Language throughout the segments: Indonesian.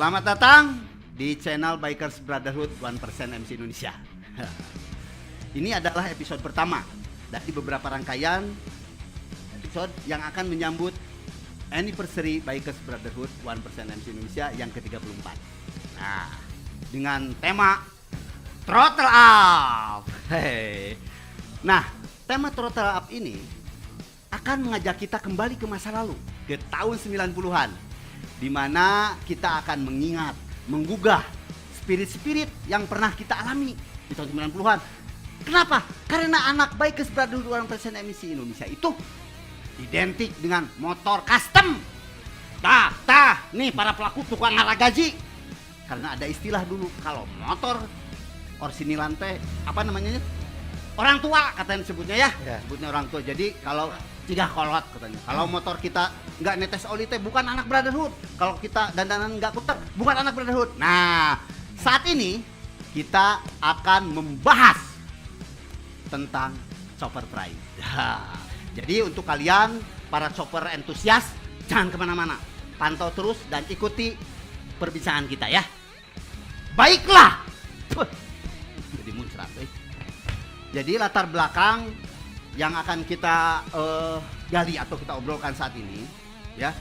Selamat datang di channel Bikers Brotherhood 1% MC Indonesia. Ini adalah episode pertama dari beberapa rangkaian episode yang akan menyambut anniversary Bikers Brotherhood 1% MC Indonesia yang ke-34. Nah, dengan tema Throttle Up. Hey. Nah, tema Throttle Up ini akan mengajak kita kembali ke masa lalu, ke tahun 90-an, di mana kita akan mengingat, menggugah spirit-spirit yang pernah kita alami di tahun 90-an. Kenapa? Karena anak Bikers Brotherhood 1% MC Indonesia itu identik dengan motor custom. Nih para pelaku tukang ngalah gaji. Karena ada istilah dulu, kalau motor orsinil teh apa namanya? Orang tua katanya sebutnya ya. Sebutnya orang tua. Jadi kalau tiga kolot katanya. Kalau motor kita nggak netes oli teh bukan anak Brotherhood. Kalau kita dandanan nggak kutek bukan anak Brotherhood. Nah, saat ini kita akan membahas tentang chopper pride. Jadi untuk kalian para chopper entusias jangan kemana-mana, pantau terus dan ikuti perbincangan kita ya. Baiklah. Jadi muncrat. Jadi latar belakang yang akan kita gali atau kita obrolkan saat ini ya,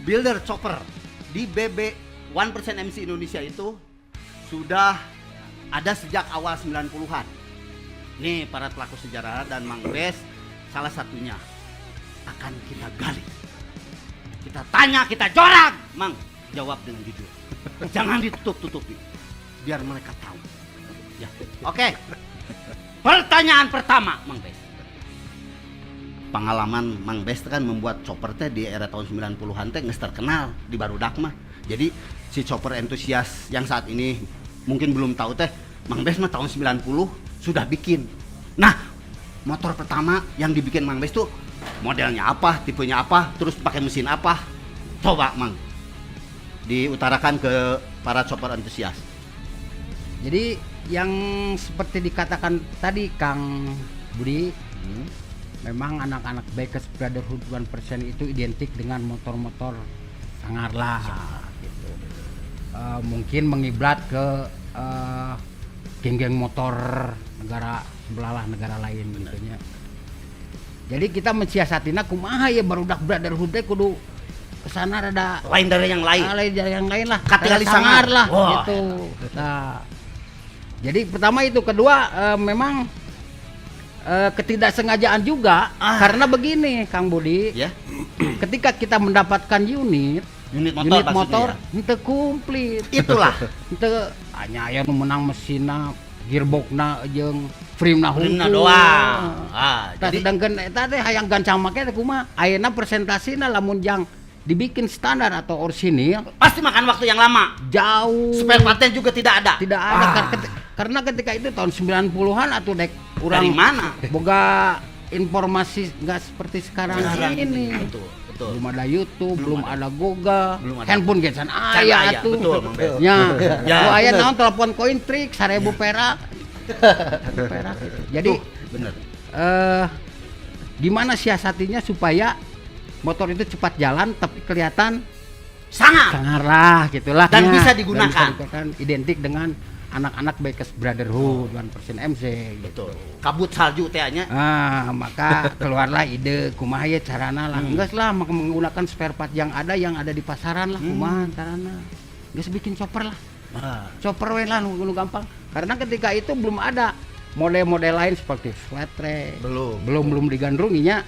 builder chopper di BB 1% MC Indonesia itu sudah ada sejak awal 90-an. Nih para pelaku sejarah dan Mang Bes salah satunya akan kita gali. Kita tanya, kita jorak. Mang, jawab dengan jujur. Jangan ditutup-tutupi biar mereka tahu. Ya. Oke. Pertanyaan pertama, Mang Bes. Pengalaman Mang Bes kan membuat chopper teh di era tahun 90-an teh geus terkenal di barudak mah. Jadi si chopper entusias yang saat ini mungkin belum tahu teh, Mang Bes mah tahun 90 sudah bikin. Nah, motor pertama yang dibikin Mang Bes tuh modelnya apa, tipenya apa, terus pakai mesin apa? Coba Mang diutarakan ke para chopper entusias. Jadi yang seperti dikatakan tadi Kang Budi, memang anak-anak Bikers Brotherhood 1% itu identik dengan motor-motor sangar lah gitu. Mungkin mengiblat ke geng-geng motor negara sebelah lah, negara lain gitu nya. Jadi kita mensiasatina kumaha ya barudak Brotherhood teh kudu kesana rada Lain dari yang lain. Lain dari yang lain lah. Katingali sangar lah wow. gitu. Nah, jadi pertama itu, kedua memang ketidaksengajaan juga karena begini Kang Budi ya. Ketika kita mendapatkan unit motor itu komplit itulah itu hanya aya nu menang mesinna, gearboxna jeung frame-na doang. Jadi sedangkan eta teh hayang gancang make teh kumaha ayeuna presentasina lamun jang dibikin standar atau orsinil pasti makan waktu yang lama, jauh, spare partnya juga tidak ada karena ketika itu tahun 90-an atau dek urang dari mana boga informasi nggak seperti sekarang ini. Betul. Belum ada YouTube, belum ada Google, handphone gesan aya atuh. Betul, nya. Aya naon telepon koin trik 1000 perak. Perak. Jadi bener. Gimana siasatinya supaya motor itu cepat jalan tapi kelihatan sangar lah gitulah dan ya. bisa digunakan. Dan identik dengan anak-anak Bikers Brotherhood 1% MC gitu. Kabut salju teh nya. Maka keluarlah ide kumaha ya carana lah. Geus lah menggunakan spare part yang ada di pasaran lah kumaha carana. Geus bikin chopper lah. Chopper we lah nu gampang. Karena ketika itu belum ada model-model lain seperti flat track. Belum digandrunginya.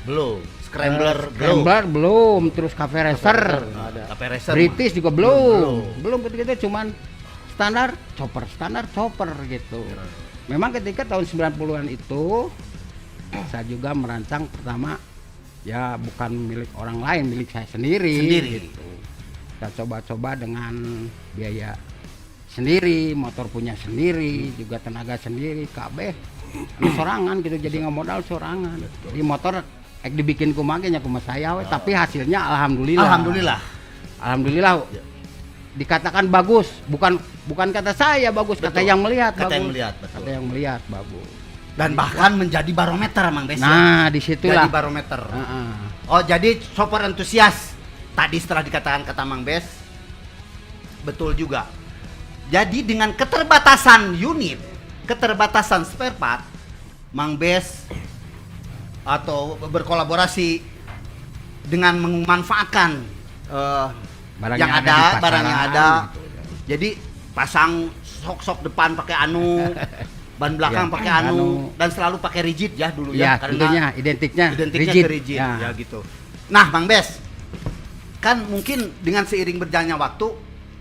Scrambler belum, terus cafe racer. British juga belum ketika itu cuman standar chopper gitu. Memang ketika tahun 90-an itu saya juga merancang pertama ya bukan milik orang lain, milik saya sendiri. Gitu. Saya coba-coba dengan biaya sendiri, motor punya sendiri, juga tenaga sendiri, kabeh sorangan gitu, jadi nggak modal sorangan. Jadi motor dibikin kumaha saya tapi hasilnya alhamdulillah. Dikatakan bagus, bukan kata saya bagus, kata yang melihat bagus. Dan bahkan menjadi barometer Mang Bes. Nah, disitulah. Jadi barometer. Oh, jadi chopper entusias tadi setelah dikatakan kata Mang Bes Betul juga. Jadi dengan keterbatasan unit, keterbatasan spare part, Mang Bes atau berkolaborasi dengan memanfaatkan Barang yang yang ada ada, di pasaran barang yang ada. gitu. Jadi pasang sok depan pakai anu, ban belakang Ya, pakai anu. anu, dan selalu pakai rigid ya dulu Ya, ya, tentunya identiknya ke rigid Ya. ya gitu. Nah, Bang Bes, kan mungkin dengan seiring berjalannya waktu,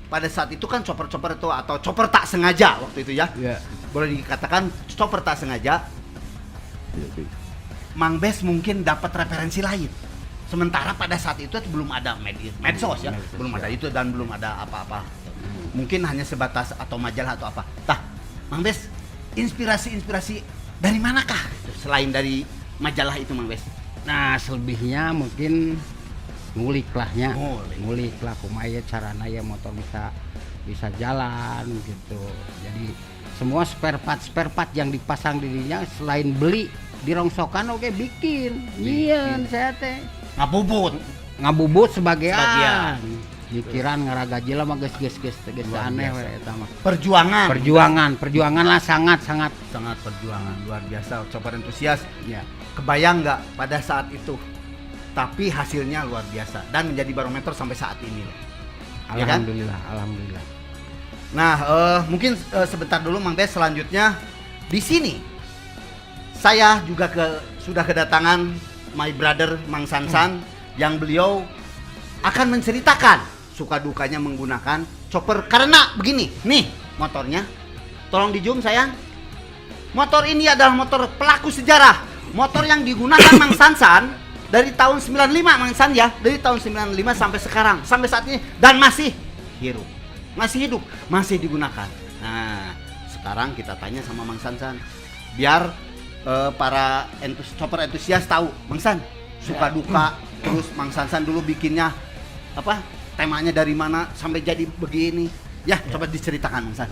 pada saat itu kan chopper-chopper itu atau chopper tak sengaja waktu itu ya, Ya. boleh dikatakan chopper tak sengaja. Mang Bes mungkin dapat referensi lain. Sementara pada saat itu belum ada medsos ya, Medsos, belum ada ya. itu dan belum ada apa-apa. Mungkin hanya sebatas atau majalah atau apa. Tah, Mang Bes, inspirasi dari manakah selain dari majalah itu, Mang Bes? Nah, selebihnya mungkin ngulik lahnya. Ngulik. Ngulik lah kumaya carana ya motor bisa jalan gitu. Jadi semua spare part yang dipasang dirinya selain beli di rongsokan oke bikin. Iya, saya teh ngabubut sebagian. Pikiran ngaragaji lah mah geus aneh we eta mah. Perjuangan lah sangat Perjuangan luar biasa, chopper entusias. ya. Kebayang nggak pada saat itu? Tapi hasilnya luar biasa dan menjadi barometer sampai saat ini. Ya kan? Alhamdulillah. Nah, mungkin sebentar dulu Mang Bes, selanjutnya di sini saya juga sudah kedatangan my brother Mang Sansan yang beliau akan menceritakan suka dukanya menggunakan chopper karena begini, nih motornya. Tolong di zoom sayang. Motor ini adalah motor pelaku sejarah. Motor yang digunakan Mang Sansan dari tahun 95 Mang San ya, dari tahun 95 sampai sekarang, sampai saat ini dan masih hidup, masih digunakan. Nah, sekarang kita tanya sama Mang Sansan biar para chopper entusias tahu Mang San suka duka, terus Mang Sansan dulu bikinnya apa? Temanya dari mana sampai jadi begini. Ya, coba diceritakan Mang San.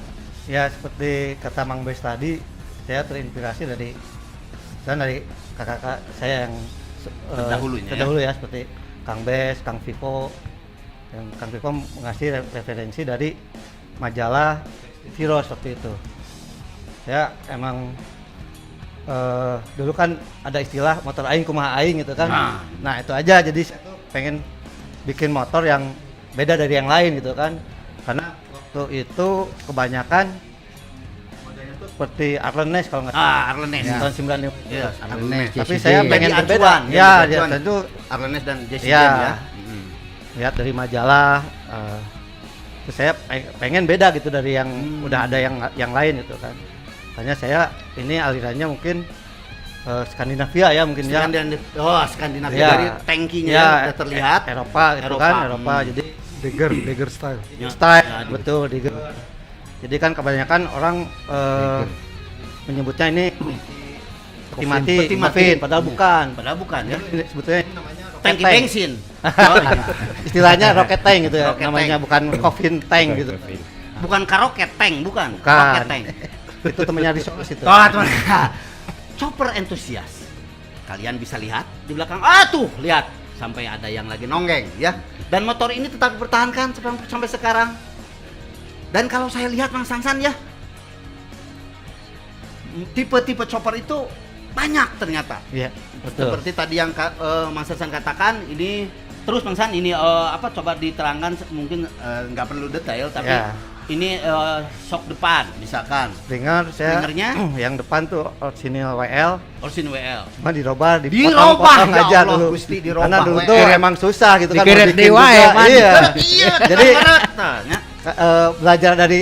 Ya, seperti kata Mang Bes tadi, saya terinspirasi dari kakak-kakak saya yang terdahulu ya, seperti Kang Bes, Kang Vivo. Yang Kang Vivo mengasih referensi dari majalah Viro seperti itu. Ya, emang dulu kan ada istilah motor aing kumaha aing gitu kan. Nah, itu aja, jadi saya tuh pengen bikin motor yang beda dari yang lain gitu kan. Karena waktu itu kebanyakan modelnya tuh seperti Arlenes kalau nggak salah. Arlenes. Tahun 95. Yes, Arlenes. Tapi JCJ. saya pengen Jadi berbeda. acuan, Ya, jadi acuan. tentu Arlenes dan Jesse Ya. James ya. lihat dari majalah. Terus saya pengen beda gitu dari yang udah ada yang lain gitu kan. Makanya saya ini alirannya mungkin Skandinavia ya mungkin ya. Skandinavia Ya. dari tankinya Ya, udah terlihat. Eropa gitu kan, Eropa. Jadi Dagger style. Ya. style Ya, betul Dagger. Jadi kan kebanyakan orang menyebutnya ini peti mati, Peti mati. Muffin, padahal bukan. Padahal bukan ya. Ini sebetulnya ini namanya Tangki tank. bensin. Oh, iya. Istilahnya rocket tank gitu ya, Rocket namanya tank. bukan coffin tank gitu. Bukan karoket tank, bukan. Bukan. Rocket tank. Itu temannya Risos itu. Oh, teman. Chopper entusias. Kalian bisa lihat di belakang. Tuh, lihat sampai ada yang lagi nonggeng ya. Dan motor ini tetap dipertahankan sampai sekarang. Dan kalau saya lihat Mang Sansan ya, tipe-tipe chopper itu banyak ternyata. Iya, betul. Seperti tadi yang Mang Sansan katakan ini. Terus Mang San ini coba diterangkan mungkin nggak perlu detail tapi Ya. ini shock depan misalkan Springernya yang depan tuh original WL, Orsin WL. cuma dirubah, Dirobah, dipotong ya aja Allah, dulu. Gusti, dirobah Karena dulu WL. tuh emang susah gitu kan. Dikirim mau bikin dewa juga. ya, Pak. Iya. Iya, Jadi katanya. belajar dari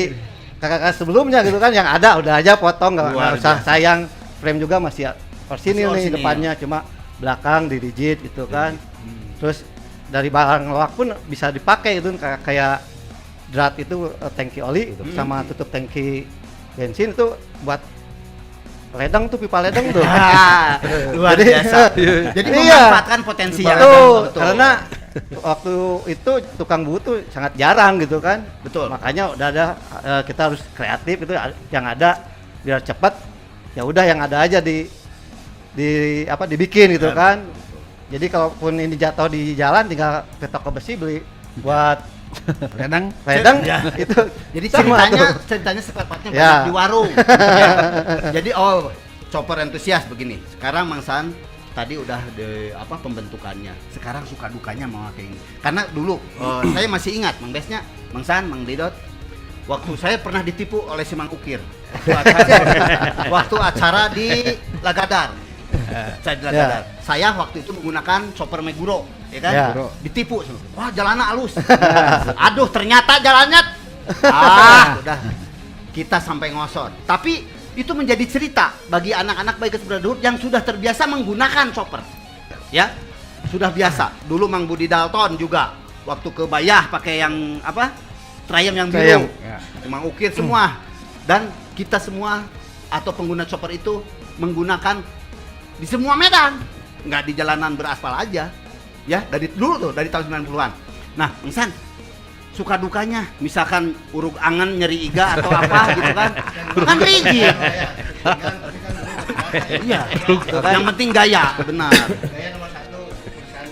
kakak-kakak sebelumnya gitu kan, yang ada udah aja potong, nggak Luar usah biasa. sayang. Frame juga masih orisinil nih orisinil. depannya, cuma belakang di rigid gitu kan. Terus dari barang loak pun bisa dipakai itu kayak drat itu tangki oli sama tutup tangki bensin itu buat ledeng tuh, pipa ledeng tuh. Luar Jadi- biasa. Jadi Iya. memanfaatkan potensi yang Betul, ada. karena waktu itu tukang buut tuh sangat jarang gitu kan. Betul. Makanya udah ada kita harus kreatif itu yang ada biar cepat. Ya udah yang ada aja dibikin gitu kan. Jadi kalaupun ini jatuh di jalan tinggal ke toko besi beli buat Kadang Ya. itu Jadi sama ceritanya sepatnya Ya. banyak di warung. Ya. Jadi chopper entusias begini. Sekarang Mang San tadi udah pembentukannya. Sekarang suka dukanya mau kayak ini. Karena dulu saya masih ingat Mang San, Mang Didot. Waktu saya pernah ditipu oleh si Mang Ukir. Waktu acara di Lagadar. Saya di Lagadar. Saya waktu itu menggunakan chopper Meguro, ya kan? Ya. Ditipu. Wah, jalannya halus. Aduh, ternyata jalannya udah kita sampai ngosor. Tapi itu menjadi cerita bagi anak-anak Bikers Brotherhood yang sudah terbiasa menggunakan chopper. Ya. Sudah biasa. Dulu Mang Budi Dalton juga waktu ke Bayah pakai yang Triumph yang biru. Ya. Mang Ukir semua. Dan kita semua atau pengguna chopper itu menggunakan di semua medan, nggak di jalanan beraspal aja. Ya, dari dulu tuh, dari tahun 90-an. Nah, Mang San, suka dukanya misalkan urug angan, nyeri iga atau apa gitu kan. Kan rigid. Iya. Yang penting gaya, benar. gaya nomor 1 perusahaan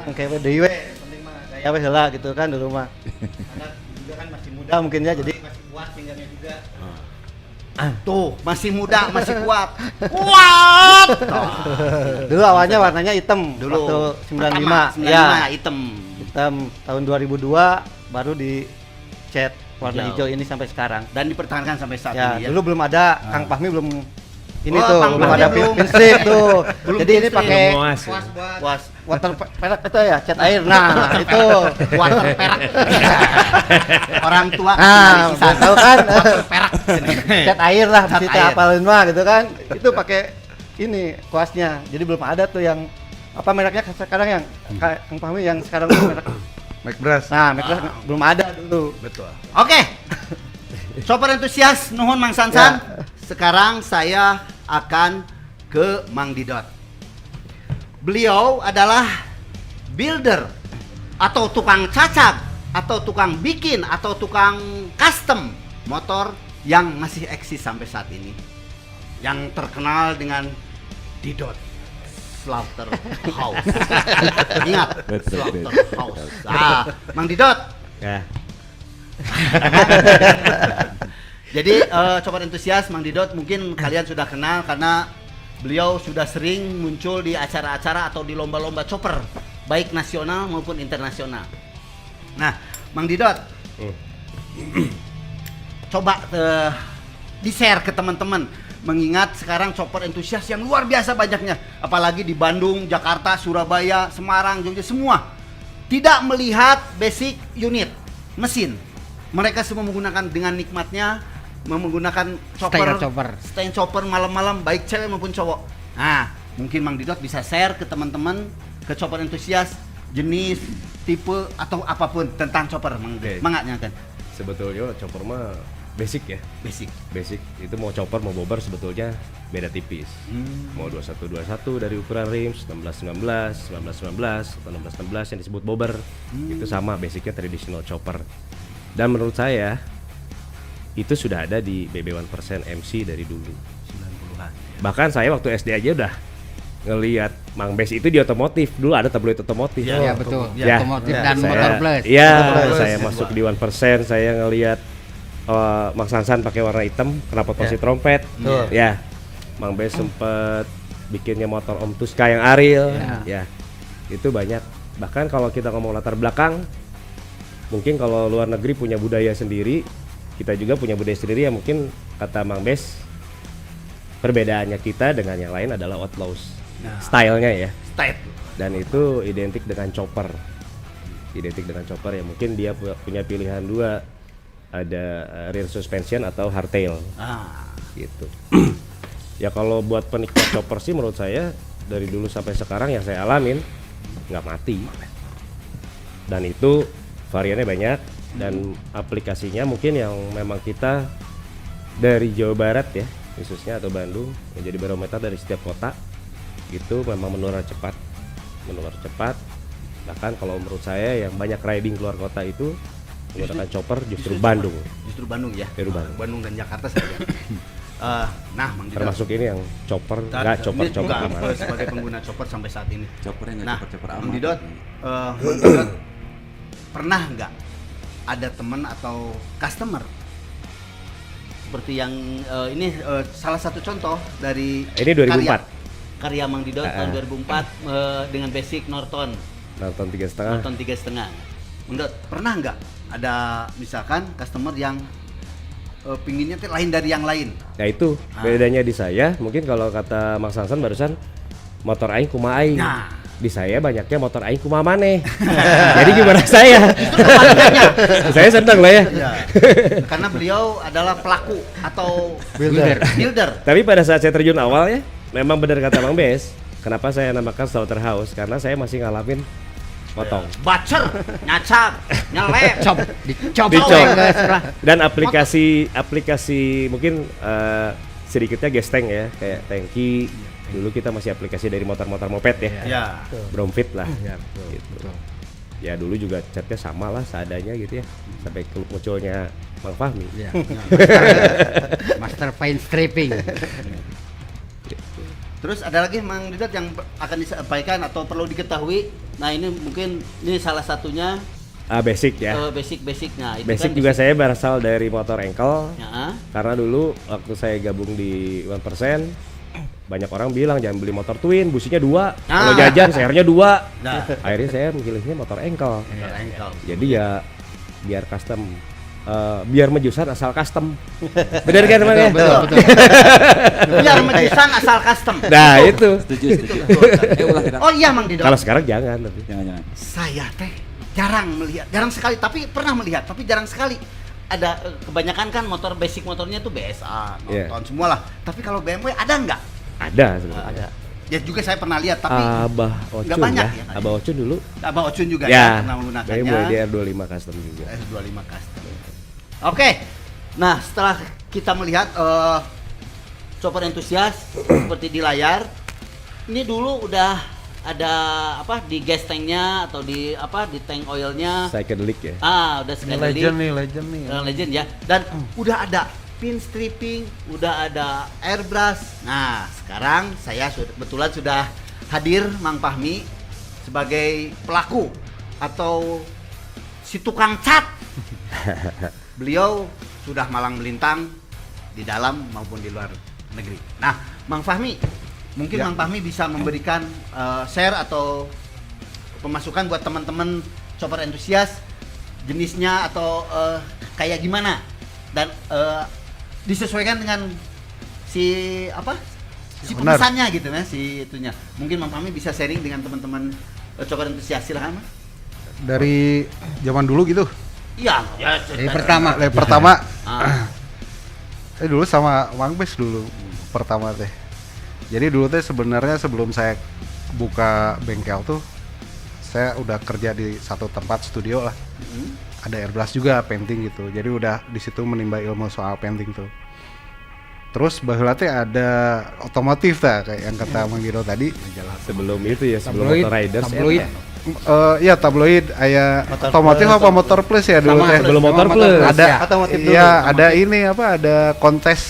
yang kayak DIW penting mah gaya weh heula gitu kan dulu mah. Karena juga kan masih muda mungkin ya, jadi masih puas pinggangnya juga. Tuh, masih muda, masih kuat. Kuat. Dulu awalnya warnanya hitam Dulu waktu 95. ya, hitam. Hitam tahun 2002 baru di cat warna hijau ini sampai sekarang. Dan dipertahankan sampai saat Ya, ini ya. dulu belum ada Kang Fahmi belum ini Oh, tuh Kang belum Fahmi ada belum. pinstrip tuh. Belum Jadi ini pinstrip. pakai Belum muas ya. Was water perak itu ya, cat air. Nah, itu. water perak. Orang tua Nah, kisah tahu kan? water perak. Cat air lah Cat mesti air. hafalin mah gitu kan. Itu pakai ini kuasnya. Jadi belum ada tuh yang apa mereknya sekarang yang Kang Fahmi yang sekarang tuh merek. McBrush. Nah, mereknya belum ada dulu. Betul. Oke. Chopper entusias nuhun Mang Sansan. Sekarang saya akan ke Mang Didot. Beliau adalah builder atau tukang cacat atau tukang bikin atau tukang custom motor yang masih eksis sampai saat ini. Yang terkenal dengan Didot Slaughterhouse. Ingat, Slaughterhouse. Mang Didot. Ya. Jadi Chopper entusias Mang Didot mungkin kalian sudah kenal karena beliau sudah sering muncul di acara-acara atau di lomba-lomba chopper baik nasional maupun internasional. Nah, Mang Didot, coba di-share ke teman-teman mengingat sekarang chopper entusias yang luar biasa banyaknya, apalagi di Bandung, Jakarta, Surabaya, Semarang, Jogja, semua tidak melihat basic unit mesin. Mereka semua menggunakan dengan nikmatnya menggunakan stand chopper malam-malam baik cewek maupun cowok. Nah, mungkin Mang Didot bisa share ke teman-teman, ke chopper entusias jenis, tipe atau apapun tentang chopper. Manganya kan. Sebetulnya chopper mah basic ya. Basic itu mau chopper mau bobber sebetulnya beda tipis. Mau 2121 dari ukuran rims, 1619, 1919 atau 1616 yang disebut bobber. Itu sama basicnya traditional chopper. Dan menurut saya itu sudah ada di BB1% MC dari dulu 90-an. Bahkan saya waktu SD aja udah ngelihat Mang Bes itu di otomotif. Dulu ada tabloid otomotif. Iya betul. Ya. Otomotif dan motor plus. Iya, saya masuk di 1%, saya ngelihat Mang Sansan pakai warna hitam, kenapa posisi trompet. Ya. Mang Bes sempet bikinnya motor Om Tuska yang Ariel. Ya. Itu banyak. Bahkan kalau kita ngomong latar belakang, mungkin kalau luar negeri punya budaya sendiri, kita juga punya budaya sendiri yang mungkin kata Mang Bes perbedaannya kita dengan yang lain adalah outlaws. Stylenya ya. Dan itu identik dengan chopper. Identik dengan chopper ya, mungkin dia punya pilihan dua, ada rear suspension atau hardtail. Gitu. Ya kalau buat penikmat chopper sih menurut saya dari dulu sampai sekarang yang saya alamin nggak mati. Dan itu variannya banyak dan aplikasinya mungkin yang memang kita dari Jawa Barat ya khususnya atau Bandung yang jadi barometer dari setiap kota itu memang menular cepat. Bahkan kalau menurut saya yang banyak riding keluar kota itu menggunakan chopper justru Bandung. Justru Bandung ya. Bandung dan Jakarta saja. Nah, Mang Didot, termasuk ini yang chopper chopper aman. sebagai pengguna chopper sampai saat ini. Choppernya Nah, chopper Mang aman. Didot, Mang Didot pernah nggak ada teman atau customer seperti yang ini salah satu contoh dari Ini 2004. karya Mang Didot tahun 2004 dengan basic Norton 3,5. Norton 3,5. Menurut pernah nggak ada misalkan customer yang pinginnya tuh lain dari yang lain? Nah itu bedanya di saya, mungkin kalau kata Mang Sansan barusan motor aing kumaha aing. Nah, Di saya banyaknya motor aing kumaha maneh. Jadi gimana saya? Saya senang lah ya. ya. Karena beliau adalah pelaku atau builder. Tapi pada saat saya terjun awal ya, memang benar kata Bang Bes. Kenapa saya namakan Slaughterhouse? Karena saya masih ngalamin potong. Bacer, nyacak, nyelek, dicop. Dan aplikasi mungkin sedikitnya gesteng ya, kayak tangki. Dulu kita masih aplikasi dari motor-motor moped ya. Ya. Bromfit lah. Ya, Gitu. Ya dulu juga catnya sama lah seadanya gitu ya. Sampai ke munculnya Bang Fahmi. Ya. Master fine stripping. Terus ada lagi Mang Didot yang akan disampaikan atau perlu diketahui. Nah ini mungkin ini salah satunya Basic ya. Basic-basicnya. Itu Basic kan juga saya berasal dari motor engkel. Ya. Karena dulu waktu saya gabung di 1%, banyak orang bilang jangan beli motor twin, businya 2. Kalau jajan sernya 2. Nah. Akhirnya saya memilihnya motor engkel. Engkel. Jadi ya biar custom, biar mejusan asal custom. Bener kan Bang? Betul. Biar mejusan asal custom. Nah itu. Setuju. Oh iya Mang Didot. Kalau sekarang jangan tapi. Jangan. Saya teh jarang sekali, tapi pernah melihat, tapi jarang sekali. Ada kebanyakan kan motor basic motornya tuh BSA, Norton semua lah. Tapi kalau BMW ada nggak? Ada sebenarnya. Ada. Ya juga saya pernah lihat, tapi Abah nggak Ocun banyak ya. ya. Abah Ocun dulu. Abang Ocun juga Ya. pernah Dari menggunakannya. mulai DR25 custom juga. S25 custom. Oke. Nah, setelah kita melihat chopper entusias seperti di layar, ini dulu udah ada apa di gas tanknya atau di apa di tank oilnya. Psychedelic ya. Udah sekali legend nih. legend ya. Dan udah ada pin stripping, udah ada airbrush. Nah, sekarang saya kebetulan sudah hadir Mang Fahmi sebagai pelaku atau si tukang cat. Beliau sudah malang melintang di dalam maupun di luar negeri. Nah, Mang Fahmi, mungkin Mang Fahmi bisa memberikan share atau pemasukan buat teman-teman chopper entusias, jenisnya atau kayak gimana, dan disesuaikan dengan si pemesannya gitu ya, si itunya. Mungkin Mang Fahmi bisa sharing dengan teman-teman chopper entusias, silahkan Mas. Dari zaman dulu gitu. Iya, Dari pertama. Saya dulu sama Mang Bes dulu pertama teh. Jadi dulu teh sebenarnya sebelum saya buka bengkel tuh, saya udah kerja di satu tempat studio lah. Ada airbrush juga, painting gitu. Jadi udah di situ menimba ilmu soal painting tuh. Terus baheula teh ada otomotif tah kayak yang kata Mang Didot tadi. Sebelum itu ya, sebelum Tabloid, Motor Riders tabloid. ya. Iya tabloid, aya Motor otomotif plus, apa motor plus ya dulu Sama, teh. Belum motor sama plus. Ada Otomotif dulu. iya, ada ini apa? Ada kontes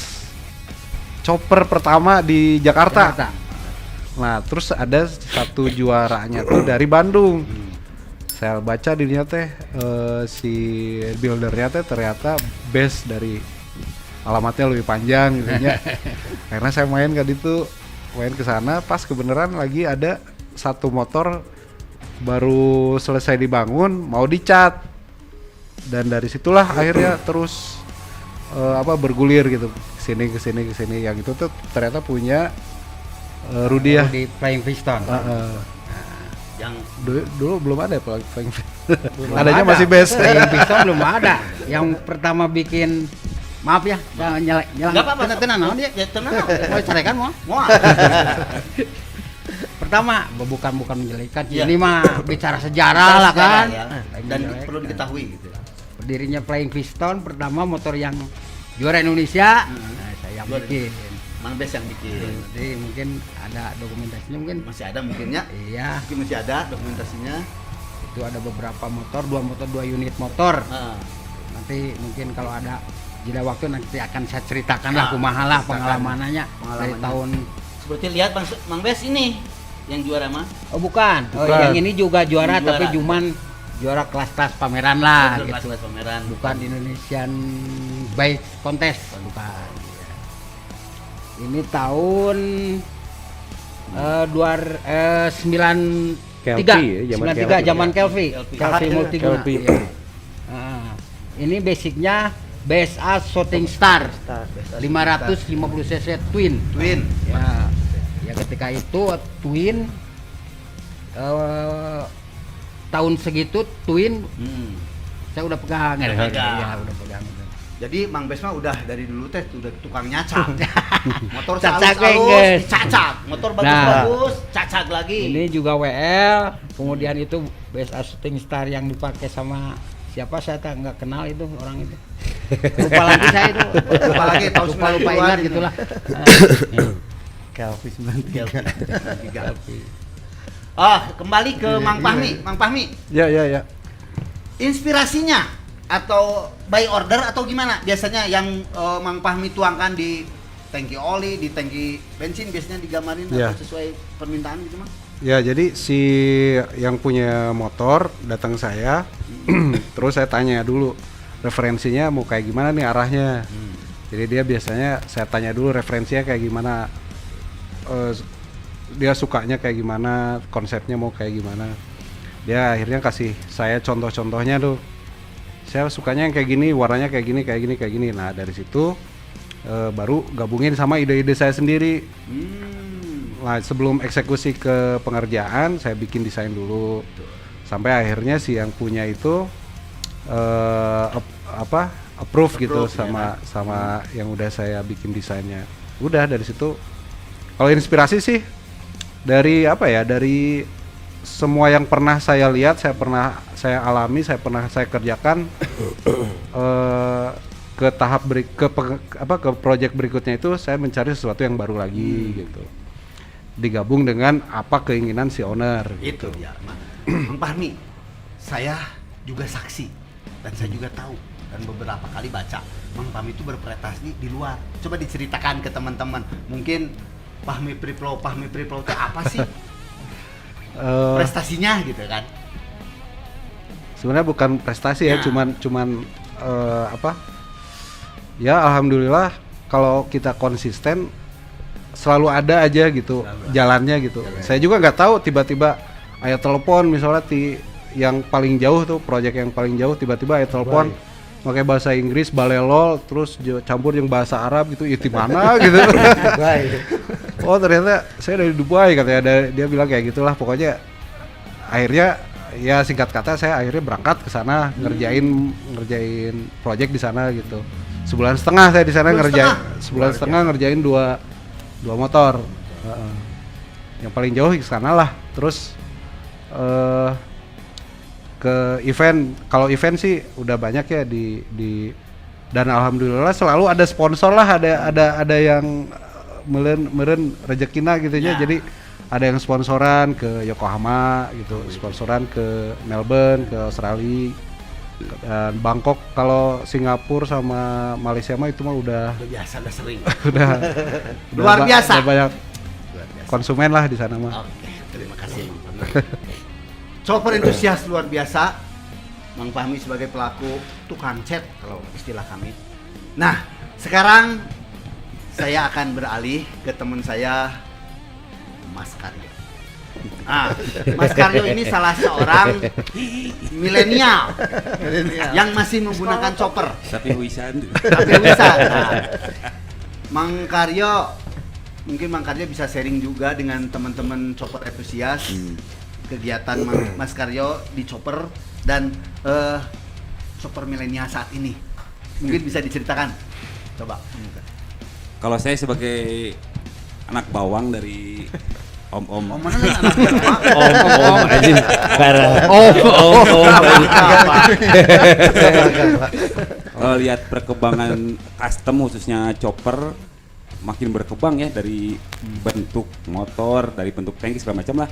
chopper pertama di Jakarta. Nah, terus ada satu juaranya tuh dari Bandung. Saya baca dirinya teh si buildernya teh ternyata base dari alamatnya lebih panjang gitu nya. Karena saya main ke sana pas kebenaran lagi ada satu motor baru selesai dibangun mau dicat. Dan dari situlah akhirnya terus bergulir gitu ke sini yang itu tuh ternyata punya Rudy ya. Di Flying Piston. Yang Dulu belum ada Flying Piston. Belum Adanya ada. masih base. Flying Piston belum ada. Yang pertama bikin, maaf ya, jangan nyelang. Enggak apa-apa. Tenang naon dia. Ya tenang. Mau cerekan mau? Mau. Pertama, bukan menjelekan. Iya. Ini mah bicara sejarah lah kan. Ya. Dan perlu diketahui gitu. Berdirinya Flying Piston pertama motor yang juara Indonesia. Nah, saya yang Juara bikin. Mang Bes yang bikin. Jadi mungkin ada dokumentasinya mungkin. Masih ada mungkinnya. Iya, Mungkin masih ada dokumentasinya. itu ada beberapa motor, dua unit motor. Ah. Nanti mungkin kalau ada jeda waktu nanti akan saya ceritakan lah kumaha lah pengalamannya dari tahun. Seperti lihat Mang Bes ini yang juara mah. Oh bukan. Oh Bukan. yang ini juga juara Ini juara. tapi cuman juara kelas pameran lah gitu. Kelas pameran. Bukan Indonesian Bike Contest, bukan. Ini tahun 93 zaman Kelvy Multiguna. Iya. Ini basicnya BSA Shooting Star 550 cc twin. Ya ketika itu twin tahun segitu twin saya udah pegang ya udah pegang. Jadi Mang Bes mah udah dari dulu teh udah tukang nyacak. Motor Cacak, halus, cacak. Motor bagus-bagus, cacak lagi. Ini juga WL, kemudian itu BSA Shooting Star yang dipakai sama siapa saya nggak kenal itu orang itu. Lupa lagi saya itu. Lupa lagi tahun lupa ingat gitulah. Kelvy 93. Kembali ke Mang Fahmi. Mang Fahmi. Ya. Inspirasinya atau by order atau gimana biasanya yang Mang Fahmi tuangkan di tangki oli, di tangki bensin biasanya digamarin atau sesuai permintaan gitu Mang? Ya, jadi si yang punya motor datang saya, terus saya tanya dulu referensinya mau kayak gimana nih arahnya. Jadi dia biasanya saya tanya dulu referensinya kayak gimana, dia sukanya kayak gimana, konsepnya mau kayak gimana. Dia akhirnya kasih saya contoh-contohnya tuh. Saya sukanya yang kayak gini, warnanya kayak gini. Nah dari situ baru gabungin sama ide-ide saya sendiri. Nah sebelum eksekusi ke pengerjaan, saya bikin desain dulu. Sampai akhirnya si yang punya itu approve gitu sama yang udah saya bikin desainnya. Udah dari situ. Kalau inspirasi sih dari dari semua yang pernah saya lihat, saya alami, saya kerjakan ke tahap ke project berikutnya itu saya mencari sesuatu yang baru lagi gitu. Digabung dengan apa keinginan si owner. Itu ya. Mang Fahmi, saya juga saksi dan saya juga tahu dan beberapa kali baca Mang Fahmi itu berprestasi di luar. Coba diceritakan ke teman-teman. Mungkin Fahmi Priplo itu apa sih? Prestasinya gitu kan. Sebenarnya bukan prestasi ya, cuman ya alhamdulillah kalau kita konsisten selalu ada aja gitu jalannya gitu. Saya juga nggak tahu tiba-tiba ayat telepon misalnya yang paling jauh tuh proyek yang paling jauh tiba-tiba ayat telepon pakai bahasa Inggris balelol terus campur yang bahasa Arab gitu itu mana gitu. Oh ternyata saya dari Dubai katanya, dia bilang kayak gitulah pokoknya. Akhirnya ya singkat kata saya akhirnya berangkat ke sana ngerjain project di sana gitu. Sebulan setengah saya di sana ngerjain dua motor. Yang paling jauh ke sana lah. Terus ke event, kalau event sih udah banyak ya di dan alhamdulillah selalu ada sponsor lah, ada yang meren rezekina gitu ya. Jadi ada yang sponsoran ke Yokohama gitu, sponsoran ke Melbourne, ke Australia, dan Bangkok. Kalau Singapura sama Malaysia mah itu mah udah biasa, udah sering. udah luar biasa. Udah banyak konsumen lah di sana mah. Oke, terima kasih. Chopper entusias luar biasa. Mang Fahmi sebagai pelaku tukang cat kalau istilah kami. Nah, sekarang saya akan beralih ke teman saya, Mas Karyo. Mas Karyo ini salah seorang milenial yang masih menggunakan chopper. Tapi wisan. Nah, Mang Karyo, mungkin Mang Karyo bisa sharing juga dengan teman-teman chopper entusias kegiatan Mas Karyo di chopper dan chopper milenial saat ini. Mungkin bisa diceritakan. Coba. Kalau saya sebagai anak bawang dari om-om. Mana nih anak bawang? Om anjing. Kalau lihat perkembangan custom khususnya chopper makin berkembang ya, dari bentuk motor, dari bentuk tangki segala macam lah.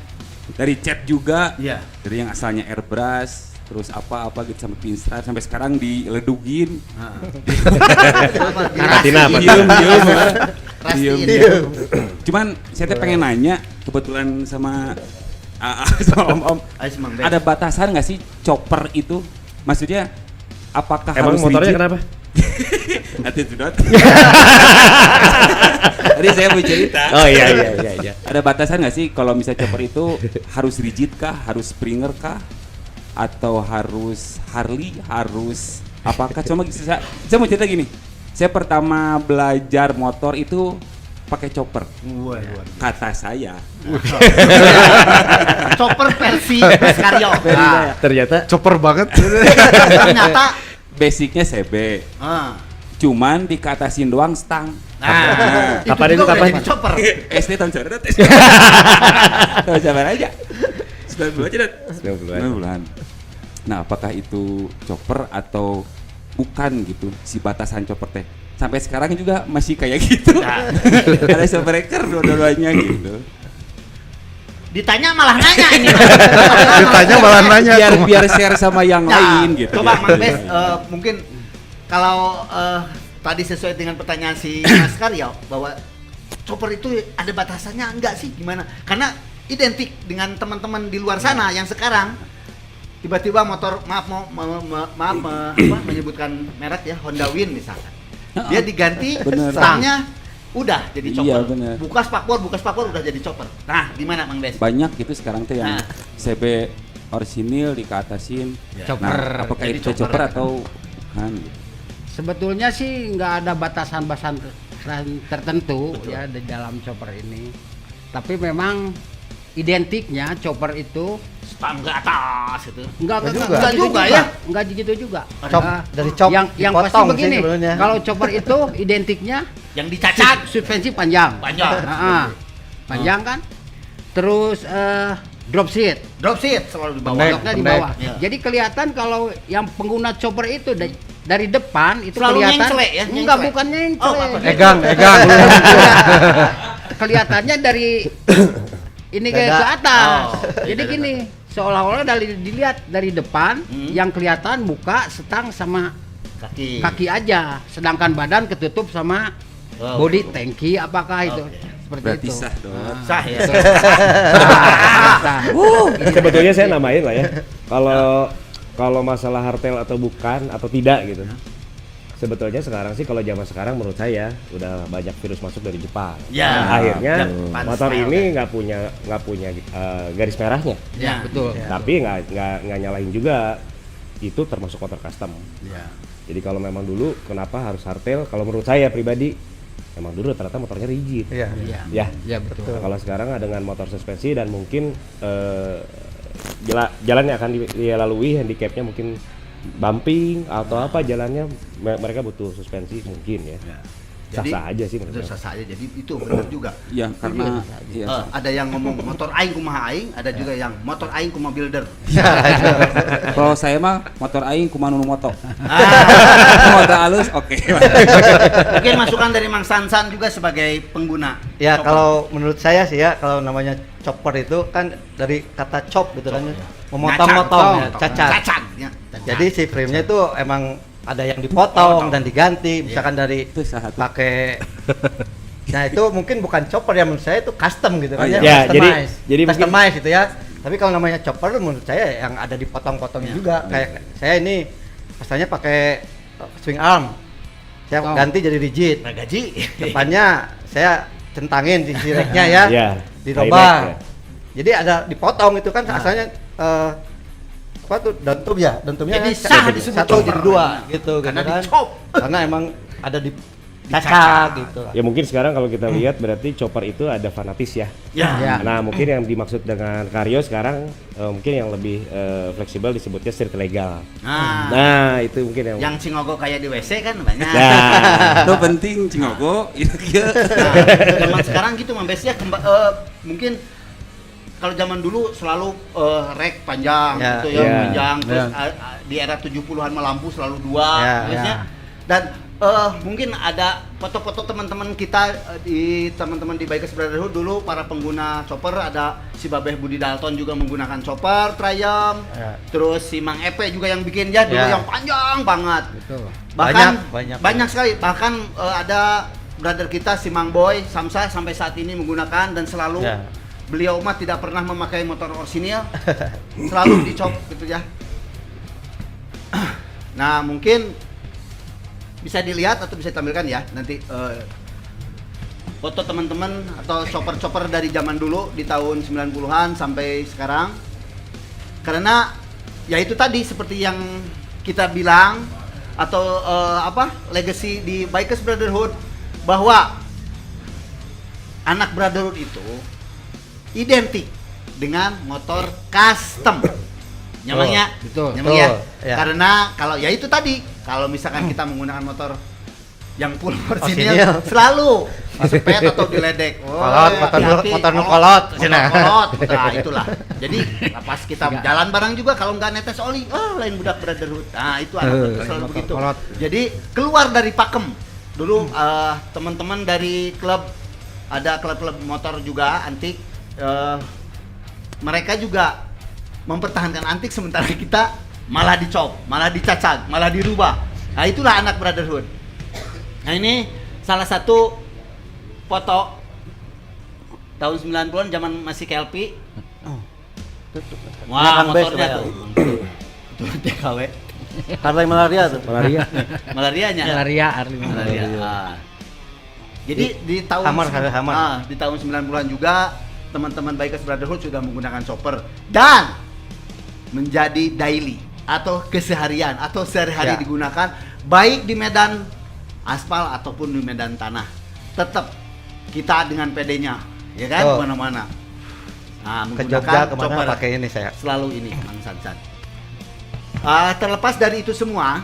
Dari cat juga. Iya. Dari yang asalnya airbrush, terus apa gitu sampai pinstripe, sampai sekarang diledugin. Diem. Cuman saya pengen nanya kebetulan sama Sama om-om. Ayo Mang Bes. Ada batasan nggak sih chopper itu? Maksudnya apakah Emang harus motornya rigid? kenapa? Nanti sudah. Tadi saya mau cerita. Oh iya. Ada batasan nggak sih kalau misalnya chopper itu harus rigid kah, harus Springer kah, atau harus Harley, harus apakah? Cuma saya mau cerita gini. Saya pertama belajar motor itu pakai chopper. Kata saya. Chopper versi Scario. Nah, Ternyata Chopper banget. ternyata Basicnya CB. Cuman dikatasin doang stang. nah, Kapan itu itu, juga kapan? udah jadi chopper. SD tahun sabar. Tahun sabar aja. 90 aja dat. 90-an. 90-an. Nah, apakah itu chopper atau bukan gitu si batasan chopper teh? Sampai sekarang juga masih kayak gitu. Ada shockbreaker dua-duanya gitu. Ditanya malah nanya ini. Ditanya malah nanya. Biar share sama yang lain gitu. Coba ya. Mang Bes, mungkin kalau tadi sesuai dengan pertanyaan si Mas Karyo bahwa chopper itu ada batasannya enggak sih gimana? Karena identik dengan teman-teman di luar sana yang sekarang tiba-tiba motor menyebutkan merek ya, Honda Win misalkan. Dia diganti Bener. stangnya udah jadi Iya, chopper. bener. Buka spakbor udah jadi chopper. Nah, gimana Mang Bes? Banyak gitu sekarang tuh yang Nah. CB orisinil dikatasin Chopper. Nah, apakah Jadi itu chopper. chopper atau bukan gitu. Sebetulnya sih nggak ada batasan-batasan tertentu ya di dalam chopper ini. Tapi memang identiknya chopper itu Stang ke atas itu. enggak juga gitu ya? Enggak gitu juga. Chop, dari chop yang pasti dipotong sih begini. sebenarnya. Kalau chopper itu identiknya Yang dicacat. suspensi panjang. Panjang. Panjang kan? Terus drop seat. Drop seat selalu di bawah. Joknya di pendek. bawah. Iya. Jadi kelihatan kalau yang pengguna chopper itu dari depan itu Selalu kelihatan nyenclek ya, enggak nyenclek. bukan nyenclek. Oh, apa? Egang. Kelihatannya dari ini ke Dada. atas. Oh, Jadi dada. gini, seolah-olah dilihat dari depan yang kelihatan muka, setang sama kaki aja, sedangkan badan ketutup sama Oh. body tangki apakah itu? Oke. Seperti Berarti itu. sah dong. Sah ya. Sah. sebetulnya saya namain lah ya. Kalau masalah hartel atau bukan atau tidak gitu. Sebetulnya sekarang sih kalau zaman sekarang menurut saya udah banyak virus masuk dari Jepang. Ya. Nah, akhirnya Japan motor style ini kan. nggak punya garis merahnya. Ya. Betul. Tapi nggak nyalahin juga, itu termasuk motor custom. Ya. Jadi kalau memang dulu kenapa harus hartel? Kalau menurut saya pribadi memang dulu ternyata motornya rigid. Iya. Iya. Ya. Iya betul. Kalau sekarang dengan motor suspensi dan mungkin jalan yang akan dilalui handicapnya mungkin bumping atau apa jalannya, mereka butuh suspensi mungkin ya. Sah-sah aja sih menurut Itu saya. sah aja. Jadi itu benar juga. Ya karena ya, Ada yang ngomong motor aing kumaha aing, ada juga yang motor aing kumaha builder. kalau saya mah motor aing kumaha nu moto. Ah, Motor halus oke. mungkin masukan dari Mang Sansan juga sebagai pengguna. Ya chopper. kalau menurut saya sih ya, kalau namanya chopper itu kan dari kata chop gitu kan, memotong-motong, ya, cacat. Cacat. Ya, cacat. Jadi si frame-nya itu emang ada yang dipotong dan diganti, misalkan dari Itu satu. pakai. Nah itu mungkin bukan chopper ya, menurut saya itu custom gitu kan Oh, iya. ya, Ya, jadi customize gitu ya. Tapi kalau namanya chopper menurut saya yang ada dipotong-potongnya juga. Kayak saya ini asalnya pakai swing arm, saya Oh. ganti jadi rigid. Nah, gaji. Depannya saya centangin di reknya ya, Iya. dirobah. High neck, Jadi ada dipotong itu kan asalnya apa tuh dantum ya, dantumnya Jadi kan sah disebut satu chopper. jadi dua gitu Karena kan. dicop. Karena emang ada di Dicacat. cacat gitu. Ya mungkin sekarang kalau kita lihat berarti chopper itu ada fanatis ya. Ya. Ya. Nah mungkin yang dimaksud dengan Vario sekarang mungkin yang lebih fleksibel disebutnya street legal. Nah, Nah itu mungkin yang yang cingogo kayak di WC kan banyak. Nah, Itu penting cingogo ieu Nah, zaman sekarang gitu Mambes ya mungkin kalau zaman dulu selalu rek panjang Ya, gitu ya, ya, panjang terus ya. di era 70-an mah lampu selalu dua Ya, biasanya. ya. Dan mungkin ada foto-foto teman-teman kita di teman-teman di Bikers Brotherhood dulu para pengguna chopper, ada si Babeh Budi Dalton juga menggunakan chopper Triumph. Ya. Terus si Mang Epe juga yang bikin ya dulu Ya. yang panjang banget. Betul. Bahkan Banyak. banyak sekali, bahkan ada brother kita si Mang Boy Samsa sampai saat ini menggunakan dan selalu Ya. beliau mah tidak pernah memakai motor orsinil, selalu dicop gitu ya. Nah mungkin bisa dilihat atau bisa ditampilkan ya nanti foto teman-teman atau chopper-chopper dari zaman dulu di tahun 90-an sampai sekarang. Karena ya itu tadi seperti yang kita bilang atau legacy di Bikers Brotherhood, bahwa anak Brotherhood itu identik dengan motor custom. Nyamanya, betul. Nyamanya. Ya. Karena kalau ya itu tadi, kalau misalkan kita menggunakan motor yang full orsinil, Orsinil. selalu sepet atau diledek. Kolot, motor hati-hati. kolot. Kolot, nah itulah. Jadi pas kita jalan bareng juga kalau nggak netes oli, lain budak Brotherhood. Nah itu anak itu selalu motor begitu. kolot. Jadi keluar dari pakem. Dulu teman-teman dari klub, ada klub-klub motor juga antik, mereka juga mempertahankan antik, sementara kita malah dicop, malah dicacak, malah dirubah. Nah itulah anak Brotherhood. Nah ini salah satu foto tahun 90-an zaman masih KLP. Wah, Kang Bes motornya ya. tuh. Itu TKW. Harley Malaria tuh. Malaria. Malarianya. Malaria, Arli. Malaria. Ah. Jadi di tahun Hammer. di tahun 90-an juga teman-teman Bikers Brotherhood sudah menggunakan chopper dan menjadi daily atau keseharian atau sehari-hari Ya. digunakan baik di medan aspal ataupun di medan tanah. Tetap kita dengan PD-nya, ya kan, Oh. kemana-mana. Nah, Ke menggunakan Jogja kemana chopper. pakai ini saya. Selalu ini, Mang Sansan. Terlepas dari itu semua,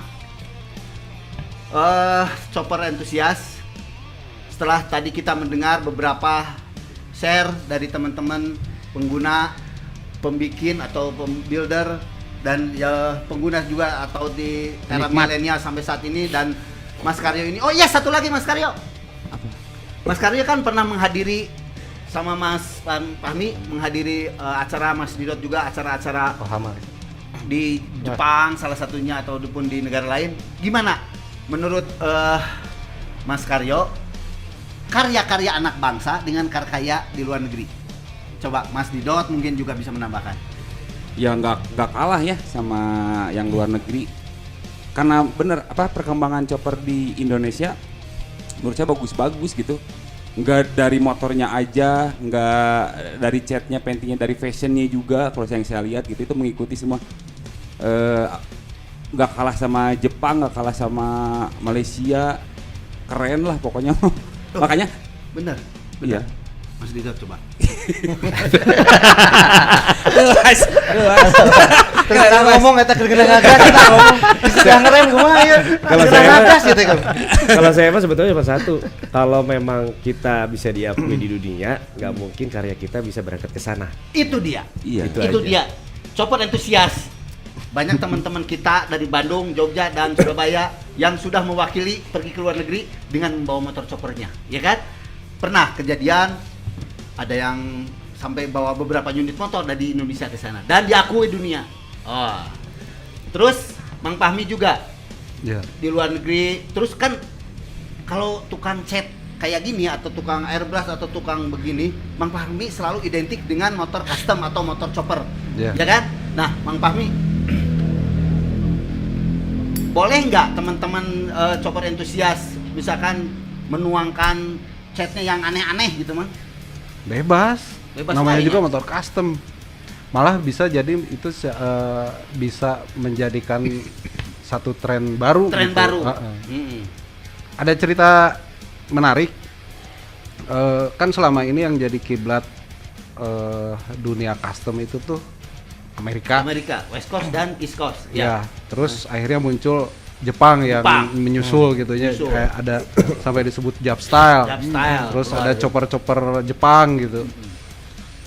chopper entusias, setelah tadi kita mendengar beberapa share dari teman-teman pengguna, pembikin atau pembuilder, dan ya pengguna juga atau di era Penikmat. milenial sampai saat ini, dan Mas Karyo ini. Oh iya, satu lagi Mas Karyo. Mas Karyo kan pernah menghadiri sama Mas Fahmi menghadiri acara Mas Didot juga, acara-acara Oh, Hammer. di Jepang salah satunya ataupun di negara lain. Gimana menurut Mas Karyo karya-karya anak bangsa dengan karya di luar negeri? Coba Mas Didot mungkin juga bisa menambahkan. Ya nggak kalah ya sama yang luar negeri, karena bener perkembangan chopper di Indonesia menurut saya bagus-bagus gitu. Nggak dari motornya aja, nggak dari catnya, paintingnya, dari fashionnya juga. Kalau yang saya lihat gitu itu mengikuti semua. Nggak kalah sama Jepang, nggak kalah sama Malaysia, keren lah pokoknya. Makanya Bener. iya. Mas Didot coba. Luas. Kita ngomong eta keur ngagas kita ngomong. Bisa ngerem kumaha ya. Kalau Keur saya mah- ngagas gitu kan. Kalau saya mah sebetulnya cuma satu. Kalau memang kita bisa diakui di dunia, nggak mungkin karya kita bisa berangkat ke sana. Itu dia. Iya. Itu aja. dia. Chopper entusias. Banyak teman-teman kita dari Bandung, Jogja, dan Surabaya yang sudah mewakili pergi ke luar negeri dengan membawa motor choppernya, ya kan? Pernah kejadian ada yang sampai bawa beberapa unit motor dari Indonesia ke sana dan diakui dunia. Oh. Terus Mang Fahmi juga Ya. di luar negeri. Terus kan kalau tukang cat kayak gini atau tukang airbrush atau tukang begini, Mang Fahmi selalu identik dengan motor custom atau motor chopper, Ya. ya kan? Nah, Mang Fahmi, boleh nggak teman-teman chopper entusias misalkan menuangkan catnya yang aneh-aneh gitu, Mang? Bebas. Bebas Namanya lain, juga ya? motor custom. Malah bisa jadi itu bisa menjadikan satu tren baru. Tren gitu. baru. Heeh. Ada cerita menarik. Kan selama ini yang jadi kiblat dunia custom itu tuh Amerika. Amerika, West Coast dan East Coast. Ya, terus akhirnya muncul Jepang yang Jepang. menyusul gitu ya. Menyusul. Kayak ada sampai disebut Jap Style. Jap Style, Terus keluar ada ya. chopper-chopper Jepang gitu.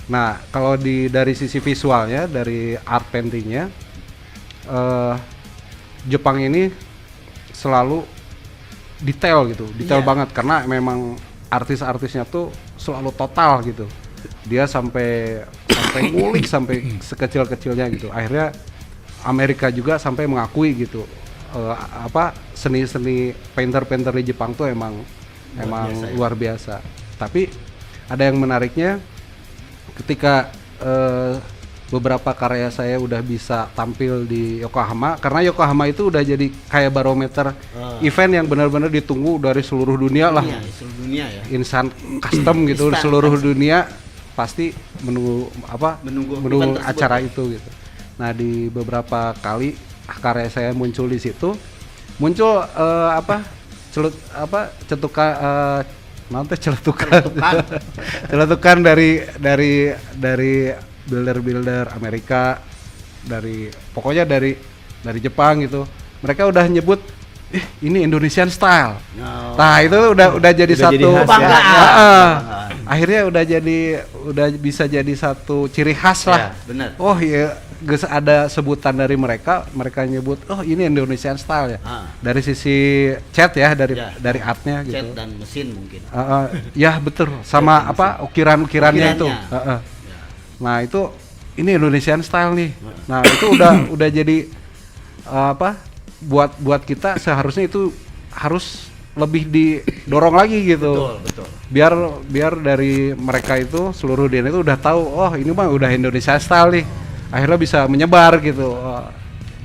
Nah, kalau dari sisi visualnya, dari art paintingnya, Jepang ini selalu detail gitu, detail Iya. banget karena memang artis-artisnya tuh selalu total gitu. Dia sampai ngulik sampai sekecil-kecilnya gitu. Akhirnya Amerika juga sampai mengakui gitu. Seni-seni painter-painter di Jepang tuh emang biasa, ya. luar biasa. Tapi ada yang menariknya ketika beberapa karya saya udah bisa tampil di Yokohama, karena Yokohama itu udah jadi kayak barometer event yang benar-benar ditunggu dari seluruh dunia lah. Iya, seluruh dunia ya. Insan custom gitu, Instan seluruh custom. dunia pasti menunggu event tersebut, acara ya. itu gitu. Nah, di beberapa kali karya saya muncul di situ, muncul celetukan dari builder-builder Amerika, pokoknya dari Jepang gitu. Mereka udah nyebut ini Indonesian style. No. Nah, itu udah jadi Udah satu jadi khas ya. Kebanggaan. akhirnya udah bisa jadi satu ciri khas lah. Ya, benar. Oh iya, geus ada sebutan dari mereka nyebut, oh ini Indonesian style ya. Dari sisi cat ya, dari artnya Cat gitu. dan mesin mungkin. Ya betul, sama ukiran-ukirannya itu. Ukirannya. Nah, itu ini Indonesian style nih. Nah, itu udah jadi buat kita seharusnya itu harus lebih didorong lagi gitu. Betul. Biar dari mereka itu seluruh dunia itu udah tahu, oh ini mah udah Indonesia style nih. Akhirnya bisa menyebar gitu.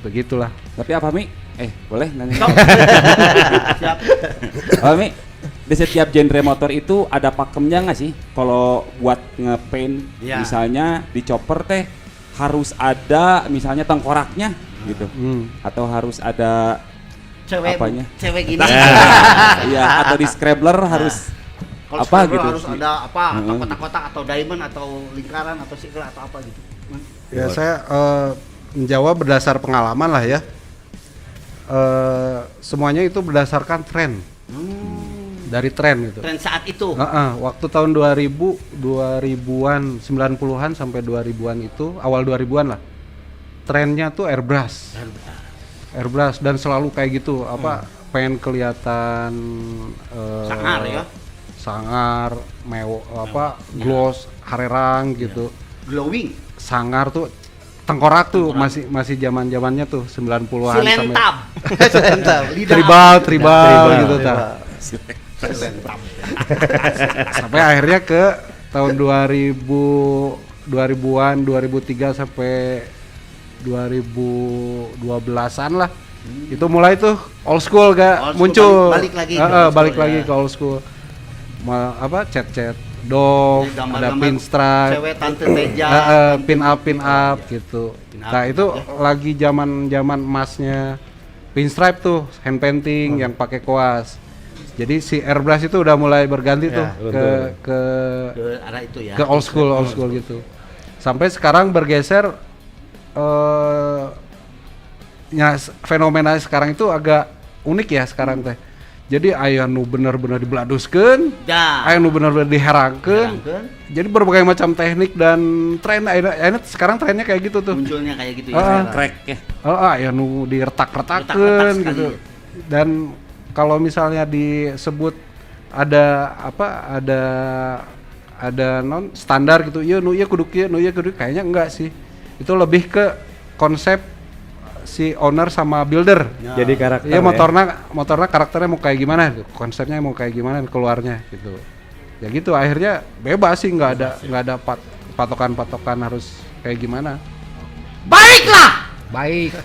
Begitulah. Tapi apa Mi? Boleh nanya? Siap. Apa Mi? Di setiap genre motor itu ada pakemnya nggak sih? Kalau buat ngepaint, Ya. misalnya di chopper teh harus ada misalnya tengkoraknya gitu, atau harus ada apanya? Cewek gini. Iya, atau di scrabbler harus Kalau apa scrubber gitu harus sih? ada apa? Atau kotak-kotak atau diamond atau lingkaran atau circle atau apa gitu. Ya, saya menjawab berdasar pengalaman lah ya. Semuanya itu berdasarkan tren. Dari tren gitu. Tren saat itu. Waktu tahun 2000-an, 90-an sampai 2000-an itu, awal 2000-an lah. Trennya tuh airbrush dan selalu kayak gitu, pengen kelihatan Sangar ya. sangar, gloss, harerang gitu. Glowing. Sangar tuh tengkorak tuh masih zaman-zamannya tuh 90-an Silentab. tribal gitu ta. Sampai akhirnya ke tahun 2000-an, 2003 sampai 2012-an lah. Itu mulai tuh old school muncul. Balik lagi. Balik lagi ke old school. Cat dog, ada pinstripe, cewek tante teja, pin up gitu. Nah, itu lagi zaman emasnya pinstripe tuh, hand painting yang pakai koas. Jadi si airbrush itu udah mulai berganti tuh ke arah itu ya. ke old school gitu. Sampai sekarang bergeser fenomena sekarang itu agak unik ya sekarang teh. Jadi aya nu bener-bener dibeladuskeun, aya nu bener-bener diherangkeun. Jadi berbagai macam teknik dan tren sekarang trennya kayak gitu tuh. Munculnya kayak gitu ya. Crack ya. Aya nu diretak-retakeun gitu. Dan kalau misalnya disebut ada non standar gitu, iya kudu kayaknya enggak sih. Itu lebih ke konsep si owner sama builder. Jadi karakter. Iya, motornya karakternya mau kayak gimana, konsepnya mau kayak gimana keluarnya gitu. Ya gitu, akhirnya bebas sih, nggak ada patokan harus kayak gimana. Baiklah. Baik.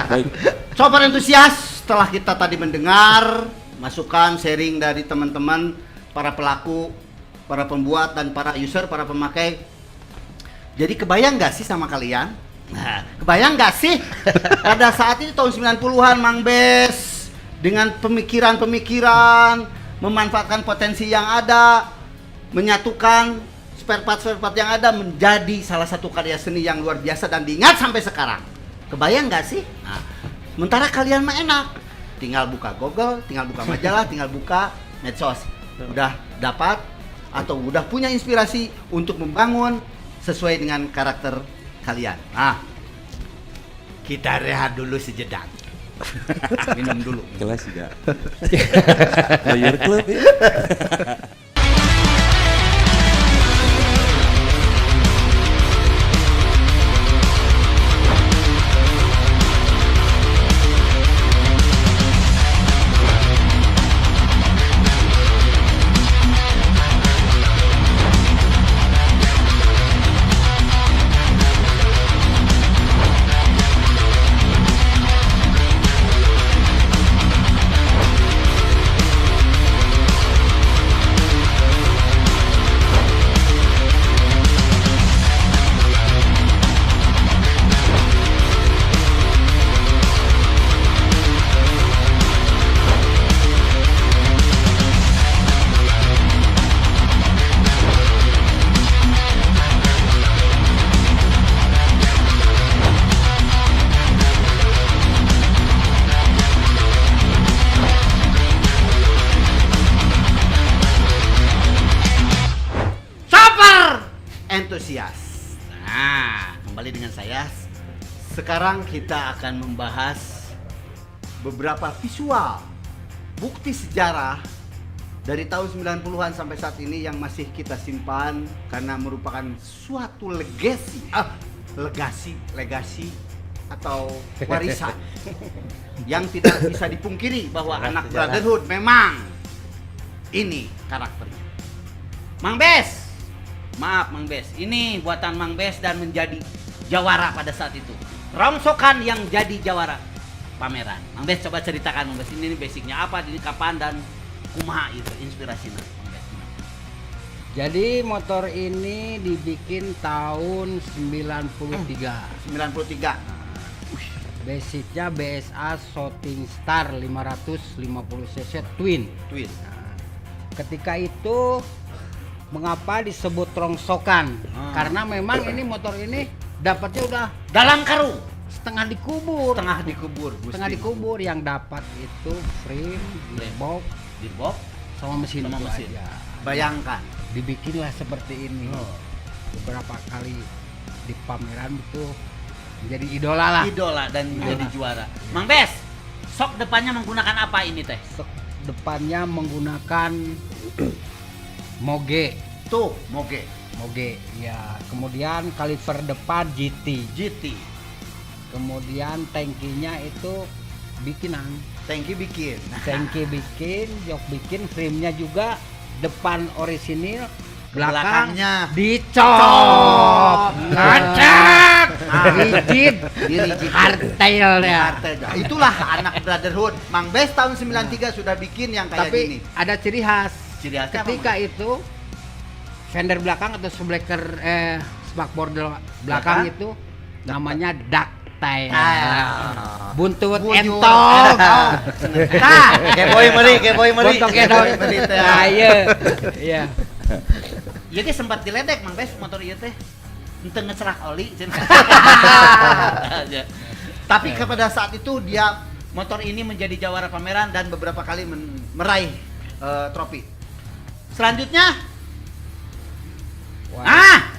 Baik. Sobat entusias, setelah kita tadi mendengar masukan sharing dari teman-teman, para pelaku, para pembuat dan para user, para pemakai. Jadi kebayang nggak sih sama kalian? Nah, kebayang nggak sih pada saat itu tahun 90-an Mang Bes dengan pemikiran-pemikiran, memanfaatkan potensi yang ada, menyatukan spare part yang ada menjadi salah satu karya seni yang luar biasa dan diingat sampai sekarang. Kebayang nggak sih? Nah, sementara kalian mah enak, tinggal buka Google, tinggal buka majalah, tinggal buka medsos, udah dapat atau udah punya inspirasi untuk membangun sesuai dengan karakter kalian. Nah, kita rehat dulu sejenak. Minum dulu. Kelas tidak. Player club ya. entusias. Nah, kembali dengan saya. Sekarang kita akan membahas beberapa visual bukti sejarah dari tahun 90-an sampai saat ini yang masih kita simpan karena merupakan suatu legasi atau warisan yang tidak bisa dipungkiri bahwa anak Brotherhood memang ini karakternya. Mang Bes, maaf Mang Bes, ini buatan Mang Bes dan menjadi jawara pada saat itu. Rongsokan yang jadi jawara pameran. Mang Bes coba ceritakan Mang Bes, ini basicnya apa, ini kapan dan kumaha itu inspirasinya Mang Bes. Jadi motor ini dibikin tahun 93. 93. Basicnya BSA Shooting Star 550cc Twin. Ketika itu mengapa disebut rongsokan? Karena memang ini motor ini dapatnya udah Dalam karung, setengah dikubur. Gusti. Yang dapat itu frame, Gearbox sama mesin sama itu mesin. aja. Bayangkan. Dibikinlah seperti ini. Beberapa kali di pameran itu menjadi idola Dan menjadi juara. Mang Bes, sok depannya menggunakan apa ini teh? Depannya menggunakan Moge. Tuh, Moge. Ya. Kemudian kaliper depan GT. Kemudian tangkinya itu bikinan. Tangki bikin. Tangki bikin, jok bikin, frame-nya juga depan orisinil, Belakangnya dicop, ngacak, rigid, hardtail ya. Itulah anak Brotherhood. Mang Bes tahun 93 sudah bikin yang kayak Tapi gini. ada ciri khas. Ciri khasnya apa, Ketika itu fender belakang atau spakbor belakang itu namanya ductile. Buntut entong. Nah, Keboy meri. Buntut entong. Nah, iya. Ieu teh sempat diledek Mang Bes motor ieu teh. Henteu ngecerak oli. Tapi pada saat itu dia motor ini menjadi jawara pameran dan beberapa kali meraih trofi. Selanjutnya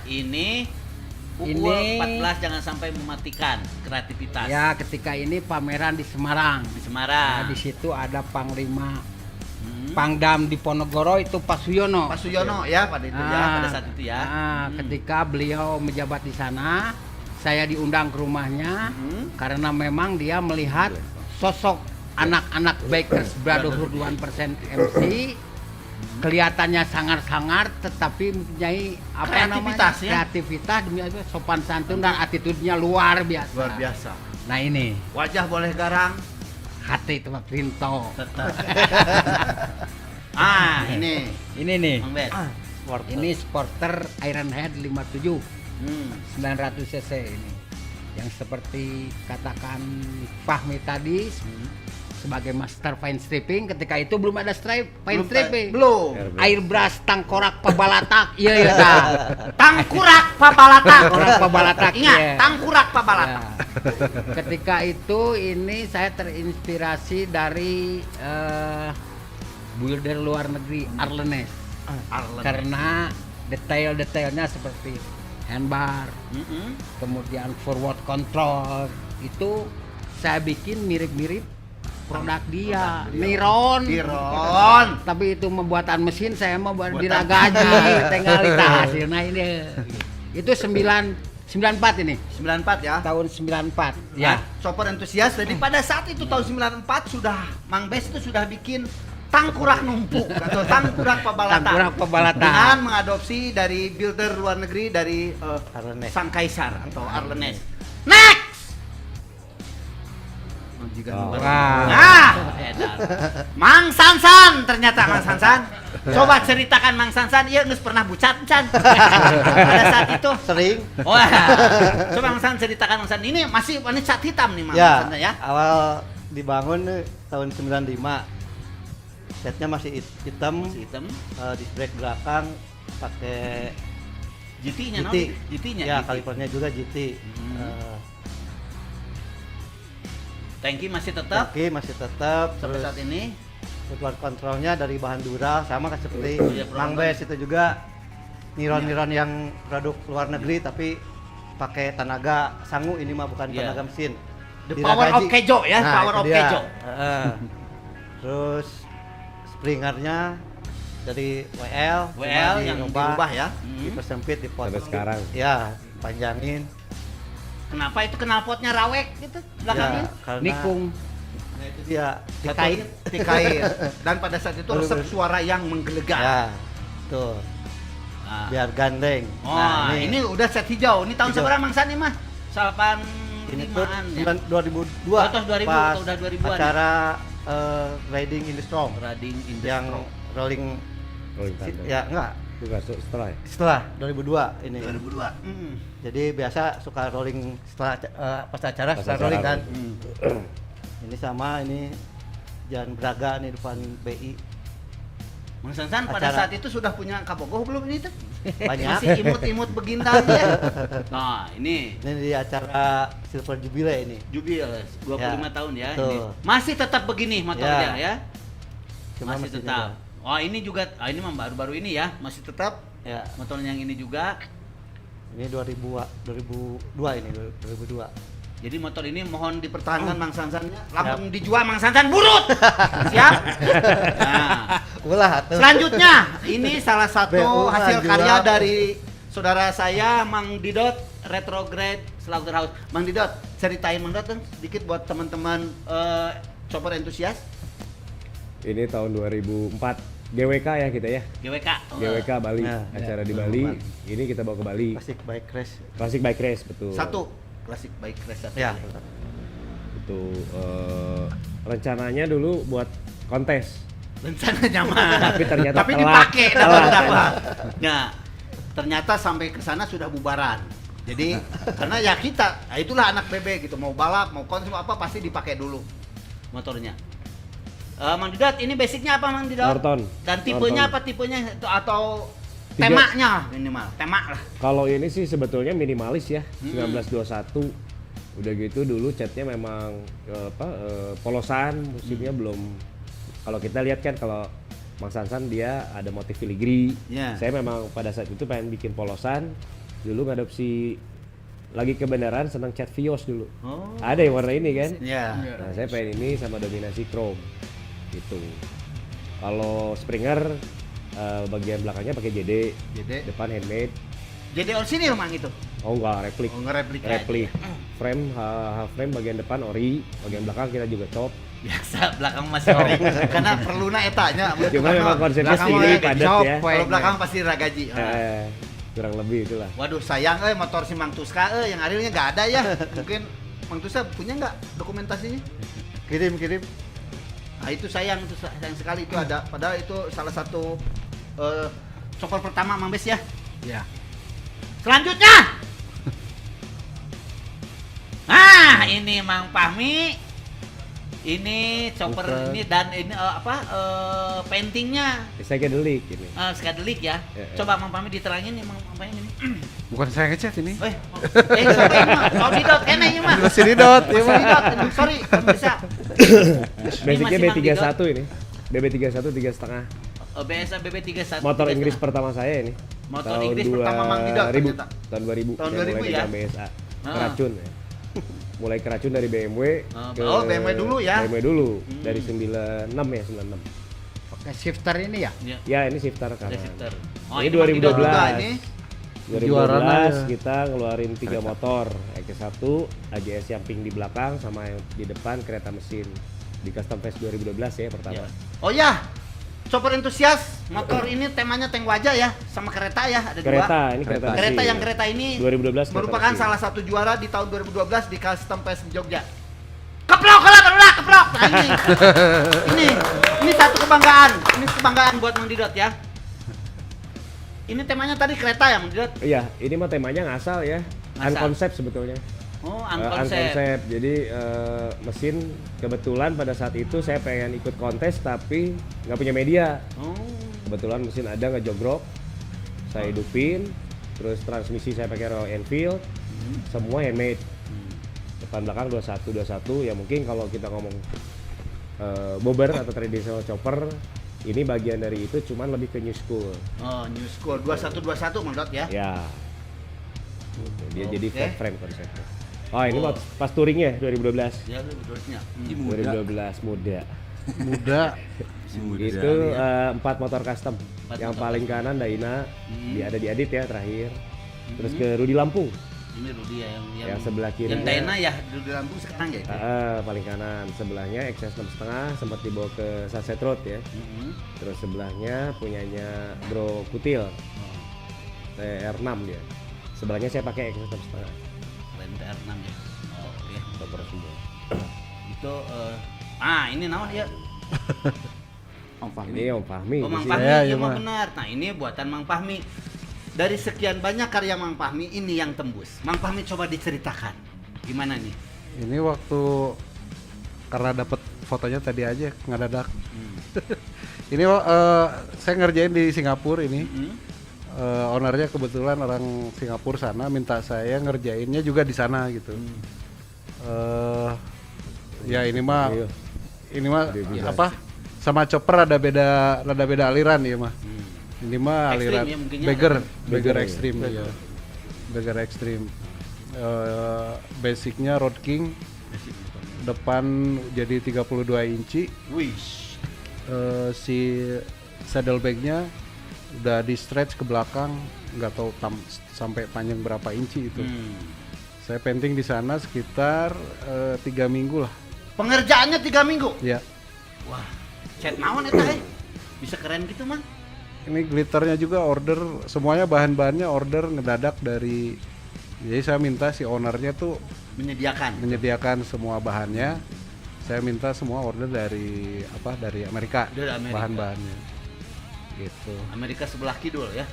ini pukul 14 jangan sampai mematikan kreativitas. Ya, ketika ini pameran di Semarang. Semarang. Nah, di situ ada Panglima Pangdam Diponegoro itu Pak Suyono. Ya pada itu pada saat itu ya. Ketika beliau menjabat di sana, saya diundang ke rumahnya karena memang dia melihat sosok anak-anak Bikers Brotherhood 1% MC kelihatannya sangar-sangar tetapi mempunyai kreativitas demi sopan santun dan attitude-nya luar biasa. Nah ini Wajah boleh garang, hati itu Rinto. tetap. Ini nih Mang Bes. ini Sporter Ironhead 57 900 cc ini yang seperti katakan Fahmi tadi sebagai master fine stripping. Ketika itu belum ada fine stripping. Belum. Airbrush tangkorak pabalatak. Iya. Tangkurak pabalatak. Ingat, Iya. tangkurak pabalatak. Ya. Ketika itu ini saya terinspirasi dari builder luar negeri Arlenes. Karena detail-detailnya seperti handbar, kemudian forward control itu saya bikin mirip-mirip produk dia, Niron. Tapi itu pembuatan mesin, saya mau buat diragaji, tinggal kita hasilnya ini. Itu 94 ini. 94 ya. Tahun 94. Ya, chopper entusias. Jadi pada saat itu tahun 94 sudah Mang Bes itu sudah bikin tangkurak numpuk atau tangkurak pabalatak. Dengan mengadopsi dari builder luar negeri dari Arlenes. Sang Kaisar atau Arlenes. Next. Mang Sansan, ternyata Mang Sansan. Coba ceritakan Mang Sansan, iya nggak pernah bucat Can. Pada saat itu Sering. Wah, coba Mang Sansan ceritakan Mang Sansan. Ini masih cat hitam nih Mang Sansan ya. Awal dibangun tahun 95. Setnya masih hitam. Disc brake belakang pakai GT-nya. GT-nya. Ya, kalipernya juga GT. Tangki masih tetap sampai saat ini. Footwork controlnya dari bahan dural sama seperti Mang Bes itu juga Niron yang produk luar negeri tapi pakai tenaga sangu, ini mah bukan Iya. tenaga mesin. The power of Kejo ya, Nah, power itu of dia. Kejo. Terus springernya dari WL cuma yang dirubah ya. dipersempit, dipotong. Sampai sekarang. Ya, panjangin. Kenapa itu knalpotnya rawek gitu belakangnya? Ya, karena Nikung. nah itu dia Dikait, dikait. Dan pada saat itu resep suara yang menggelegar. Ya, tuh. Nah. Biar gandeng. Oh, ini udah set hijau. Ini tahun Hijau. seberapa Mang San nih mah? 85-an ini tuh ya. 2002. Oh, tahun 2000 pas atau udah 2000-an. acara Riding in the Storm Riding in the yang Storm. rolling Rolling Thunder. ya enggak Bukan setelah ya? setelah 2002 ini. 2002. Jadi biasa suka rolling setelah pas acara Pas suka acara rolling kan. rolling. Ini sama ini Jalan Braga nih depan BI. Mang Sansan pada Acara. saat itu sudah punya kabogoh belum ini tuh? Banyak. Masih imut-imut begintang ya. Nah, ini Ini di acara Silver Jubilee ini. Jubil 25 Ya, tahun ya betul. ini. Masih tetap begini motornya ya. Cuma Masih mesinnya tetap. Oh, ini juga ini mah baru-baru ini ya, masih tetap Ya, motor yang ini juga. ini 2002 ini 2002. Jadi motor ini mohon dipertahankan Mang Sansannya. Langsung dijual Mang Sansan burut. Siap? Nah, Ulah atuh. selanjutnya ini salah satu BU hasil jual. karya dari saudara saya Mang Didot Retrograde Slaughterhouse. Mang Didot, ceritain Mang Didot dong sedikit buat teman-teman chopper entusias. Ini tahun 2004 GWK ya kita ya. GWK. GWK Bali, Nah, acara ya, di 2004. Bali. Ini kita bawa ke Bali. Classic Bike Race. Classic Bike Race betul. Satu klasik bike race satu. Ya. Itu rencananya dulu buat kontes. Rencananya mah. Tapi ternyata Tapi telat. dipakai Telat. dapat. Nah, ternyata sampai ke sana sudah bubaran. Jadi karena ya kita, nah itulah anak bebek gitu, mau balap, mau kontes, mau apa pasti dipakai dulu motornya. Mang Didot, ini basicnya apa Mang Didot? Norton. Dan tipenya Norton. apa tipenya itu atau Tiga. temanya minimal, tema lah. Kalau ini sih sebetulnya minimalis ya, Hmm. 1921. Udah gitu dulu catnya memang polosan, musiknya belum. Kalau kita lihat kan kalau Mang Sansan dia ada motif filigree. Ya. Saya memang pada saat itu pengen bikin polosan. Dulu ngadopsi lagi kebenaran senang cat Vios dulu. Oh. Ada yang warna ini kan? Ya. Nah, saya pengen ini sama dominasi chrome gitu. Kalau Springer bagian belakangnya pakai JD, depan handmade. Jadi orisinil Mang itu. Oh enggak, replik. Oh, ngereplik aja. Replik. Frame half frame bagian depan ori, bagian belakang kita juga chop. Biasa belakang masih ori karena perluna etanya. Cuma memang konsepnya Belakang sendiri mah padat chop, ya. Kalau belakang pasti ragaji. Kurang lebih itulah. Waduh sayang motor si Mang Tuska yang arilnya nggak ada ya. Mungkin Mang Tuska punya nggak dokumentasinya? Kirim. Nah itu sayang sekali itu ada. Padahal itu salah satu chopper pertama Mang Bes ya. Ya. Selanjutnya. Nah ini Mang Fahmi. Ini chopper Bukan. ini dan ini paintingnya Psychedelic ini. skadelik ya. Ya, ya. Coba Mang Fahmi diterangin nih Mang Fahmi ini. Bukan saya ngecat ini. Siapa ini mah? Oh Didot, kene ini mah. Masih Didot, Masih Didot, sorry, belum bisa. Basicnya masih Mang B31 ini. BB31 3,5. BSA BB31. Motor Inggris pertama saya ini. Motor Inggris pertama Mang Didot 2000. ternyata. Tahun 2000. Tahun saya 2000 mulai ya? pegang BSA. Ah. Keracun ya. Mulai keracun dari BMW Oh, BMW dulu ya? BMW dulu Hmm. dari 96 ya, 96. Pakai shifter ini ya. Ya, Ya, ini shifter kan. ada shifter. Ini Mang Didot 2012. juga ini. 2012 kita ngeluarin 3 motor, EK1, AJS yang pink di belakang sama yang di depan kereta mesin. Di Custom Fest 2012 ya pertama. Ya. Oh ya, chopper entusias, motor ini temanya tank wajah ya, sama kereta ya, ada Kereta, dua. ini kereta Kereta mesin. yang kereta ini 2012 kereta merupakan mesin. salah satu juara di tahun 2012 di Custom Fest Jogja. Keplok keplok. Nah, ini satu kebanggaan. Ini kebanggaan buat Mang Didot ya. Ini temanya tadi kereta ya Mang Didot? Iya, ini mah temanya ngasal ya. Ngasal. Unkonsep sebetulnya. Oh, Unkonsep. Jadi mesin kebetulan pada saat itu saya pengen ikut kontes tapi nggak punya media. Oh. Kebetulan mesin ada ngejogrok, saya hidupin, terus transmisi saya pakai Royal Enfield, semua handmade. Depan belakang 21 ya mungkin kalau kita ngomong bobber atau traditional chopper Ini bagian dari itu, cuman lebih ke new school. Oh, new school 2121 menurut ya. Ya. Gitu, dia jadi Oke. flat frame konsepnya. Oh ini pas touringnya 2012. Ya lu menurutnya. 2012 muda. Muda. Itu 4 motor custom. Yang paling kanan Daina, ada di Adit ya terakhir. Terus ke Rudi Lampung. Ini Rudi ya Yang sebelah kiri. Yang Dayna ya Rudi Lampung sekarang ya itu. Paling kanan. Sebelahnya XS 6,5 sempat dibawa ke Sunset Road ya. Terus sebelahnya punyanya Bro Kutil. TR6 dia. Sebelahnya saya pakai XS 6,5. TR6 ya. Oh iya. Chopper semua. Itu ini naon ya? Om Fahmi. Ini Om Fahmi. Oh, di Mang sini. Fahmi, Ya, iya iya, mah Mang. benar. Nah, ini buatan Mang Fahmi. Dari sekian banyak karya Mang Fahmi, ini yang tembus. Mang Fahmi coba diceritakan. Gimana nih? Ini waktu karena dapat fotonya tadi aja ngadadak. Ini saya ngerjain di Singapura ini. Ownernya kebetulan orang Singapura sana, minta saya ngerjainnya juga di sana gitu. Ya ini mah apa? Sama chopper rada beda aliran ya mah. Ini mah Ekstrim aliran ya, mungkinnya Bagger Extreme ya. Bagger Extreme. Basicnya Road King. Depan jadi 32 inci. Wish. Si saddlebagnya udah di stretch ke belakang, nggak tahu sampai panjang berapa inci itu. Saya painting di sana sekitar 3 minggu lah. Pengerjaannya 3 minggu. Ya, Wah, cat naon eta bisa keren gitu, Mang. ini glitternya juga order, semuanya bahan-bahannya order ngedadak dari. Jadi saya minta si ownernya tuh menyediakan semua bahannya. Saya minta semua order dari Amerika, Dari Amerika. bahan-bahannya. Gitu. Amerika sebelah kidul ya.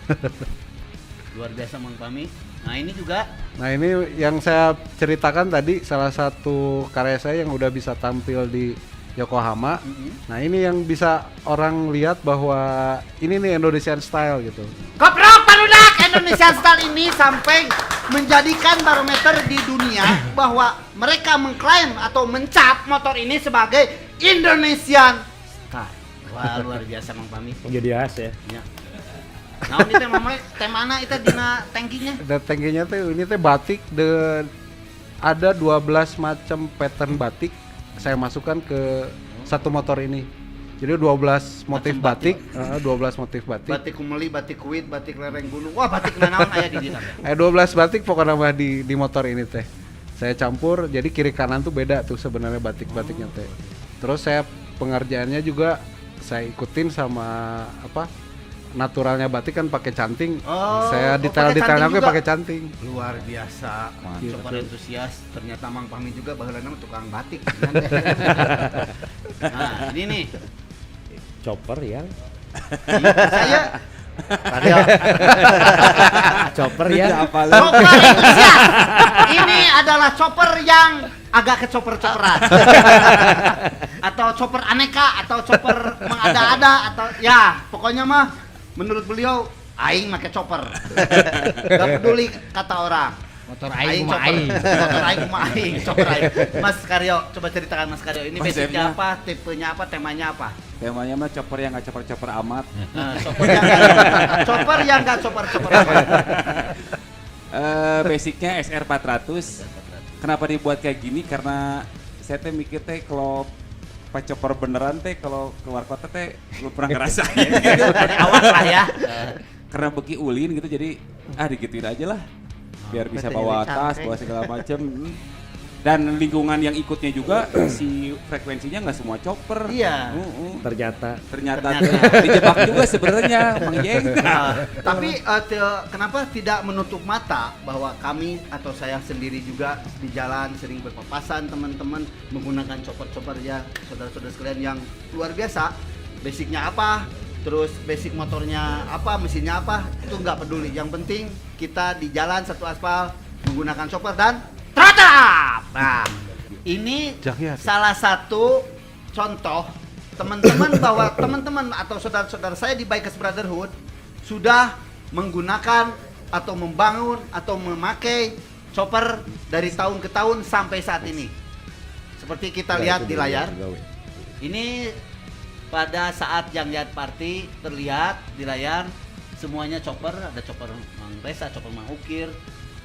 Luar biasa Mang Fahmi. Nah, ini juga Nah ini yang saya ceritakan tadi, salah satu karya saya yang udah bisa tampil di Yokohama. Nah ini yang bisa orang lihat bahwa ini nih Indonesian style gitu. Koprok Paludak Indonesia Style ini sampai menjadikan barometer di dunia bahwa mereka mengklaim atau mencap motor ini sebagai Indonesian Style. Wah, luar biasa Mang Fahmi. Jadi khas ya. Ya. Nah, ini teh mama temana itu dina tankinya. Dan tankinya tuh ini teh batik, ada 12 macam pattern batik saya masukkan ke satu motor ini. Jadi 12 motif Macam batik, 12 motif batik. Batik kumeli, batik kuit, batik lereng gunung. Wah, batik nanaon aya di dieu. 12 batik pokoknya mah di motor ini teh. Saya campur, jadi kiri kanan tuh beda tuh sebenarnya batik-batiknya teh. Terus saya pengerjaannya juga saya ikutin sama naturalnya batik kan pakai canting. Saya detail-detailnya pakai canting pakai canting. Luar biasa. Gitu. Chopper entusias. Ternyata Mang Fahmi juga baheulana tukang batik. Nah, ini nih. Chopper yang Saya chopper yang chopper entusias. Ini adalah chopper yang agak ke chopper-chopperan. Atau chopper aneka atau chopper mengada-ada atau ya, pokoknya mah menurut beliau aing make chopper. Gak peduli kata orang. Motor aing mah chopper. aing. Motor aing mah aing, chopper aing. Mas Karyo, coba ceritakan Mas Karyo, ini Konsepnya. basicnya apa, tipenya apa, temanya apa? Temanya mah chopper yang nggak chopper amat. Nah, chopper yang gak chopper apa? Basicnya SR 400. Kenapa dibuat kayak gini? Karena saya teh mikir teh kalau pas chopper beneran teh kalau keluar kota teh belum pernah ngerasain gitu. Dari awal lah ya. Karena beki ulin gitu jadi digituin aja lah. Biar bisa Betul, bawa jadi tas, cangkeng. bawa segala macem. Dan lingkungan yang ikutnya juga si frekuensinya nggak semua chopper. Iya. ternyata Ternyata dijebak juga sebenarnya Mang Jeng. Nah, tapi kenapa tidak menutup mata bahwa kami atau saya sendiri juga di jalan sering berpapasan teman-teman menggunakan chopper-chopper ya saudara-saudara sekalian yang luar biasa. Basicnya apa, terus basic motornya apa, mesinnya apa, itu nggak peduli. Yang penting kita di jalan satu aspal menggunakan chopper dan trotap. Nah, ini Jangan. salah satu contoh teman-teman bahwa teman-teman atau saudara-saudara saya di Bikers Brotherhood sudah menggunakan atau membangun atau memakai chopper dari tahun ke tahun sampai saat ini. Seperti kita lihat di layar, ini pada saat yang yard party terlihat di layar semuanya chopper, ada chopper Mang Resa, chopper Mang Ukir,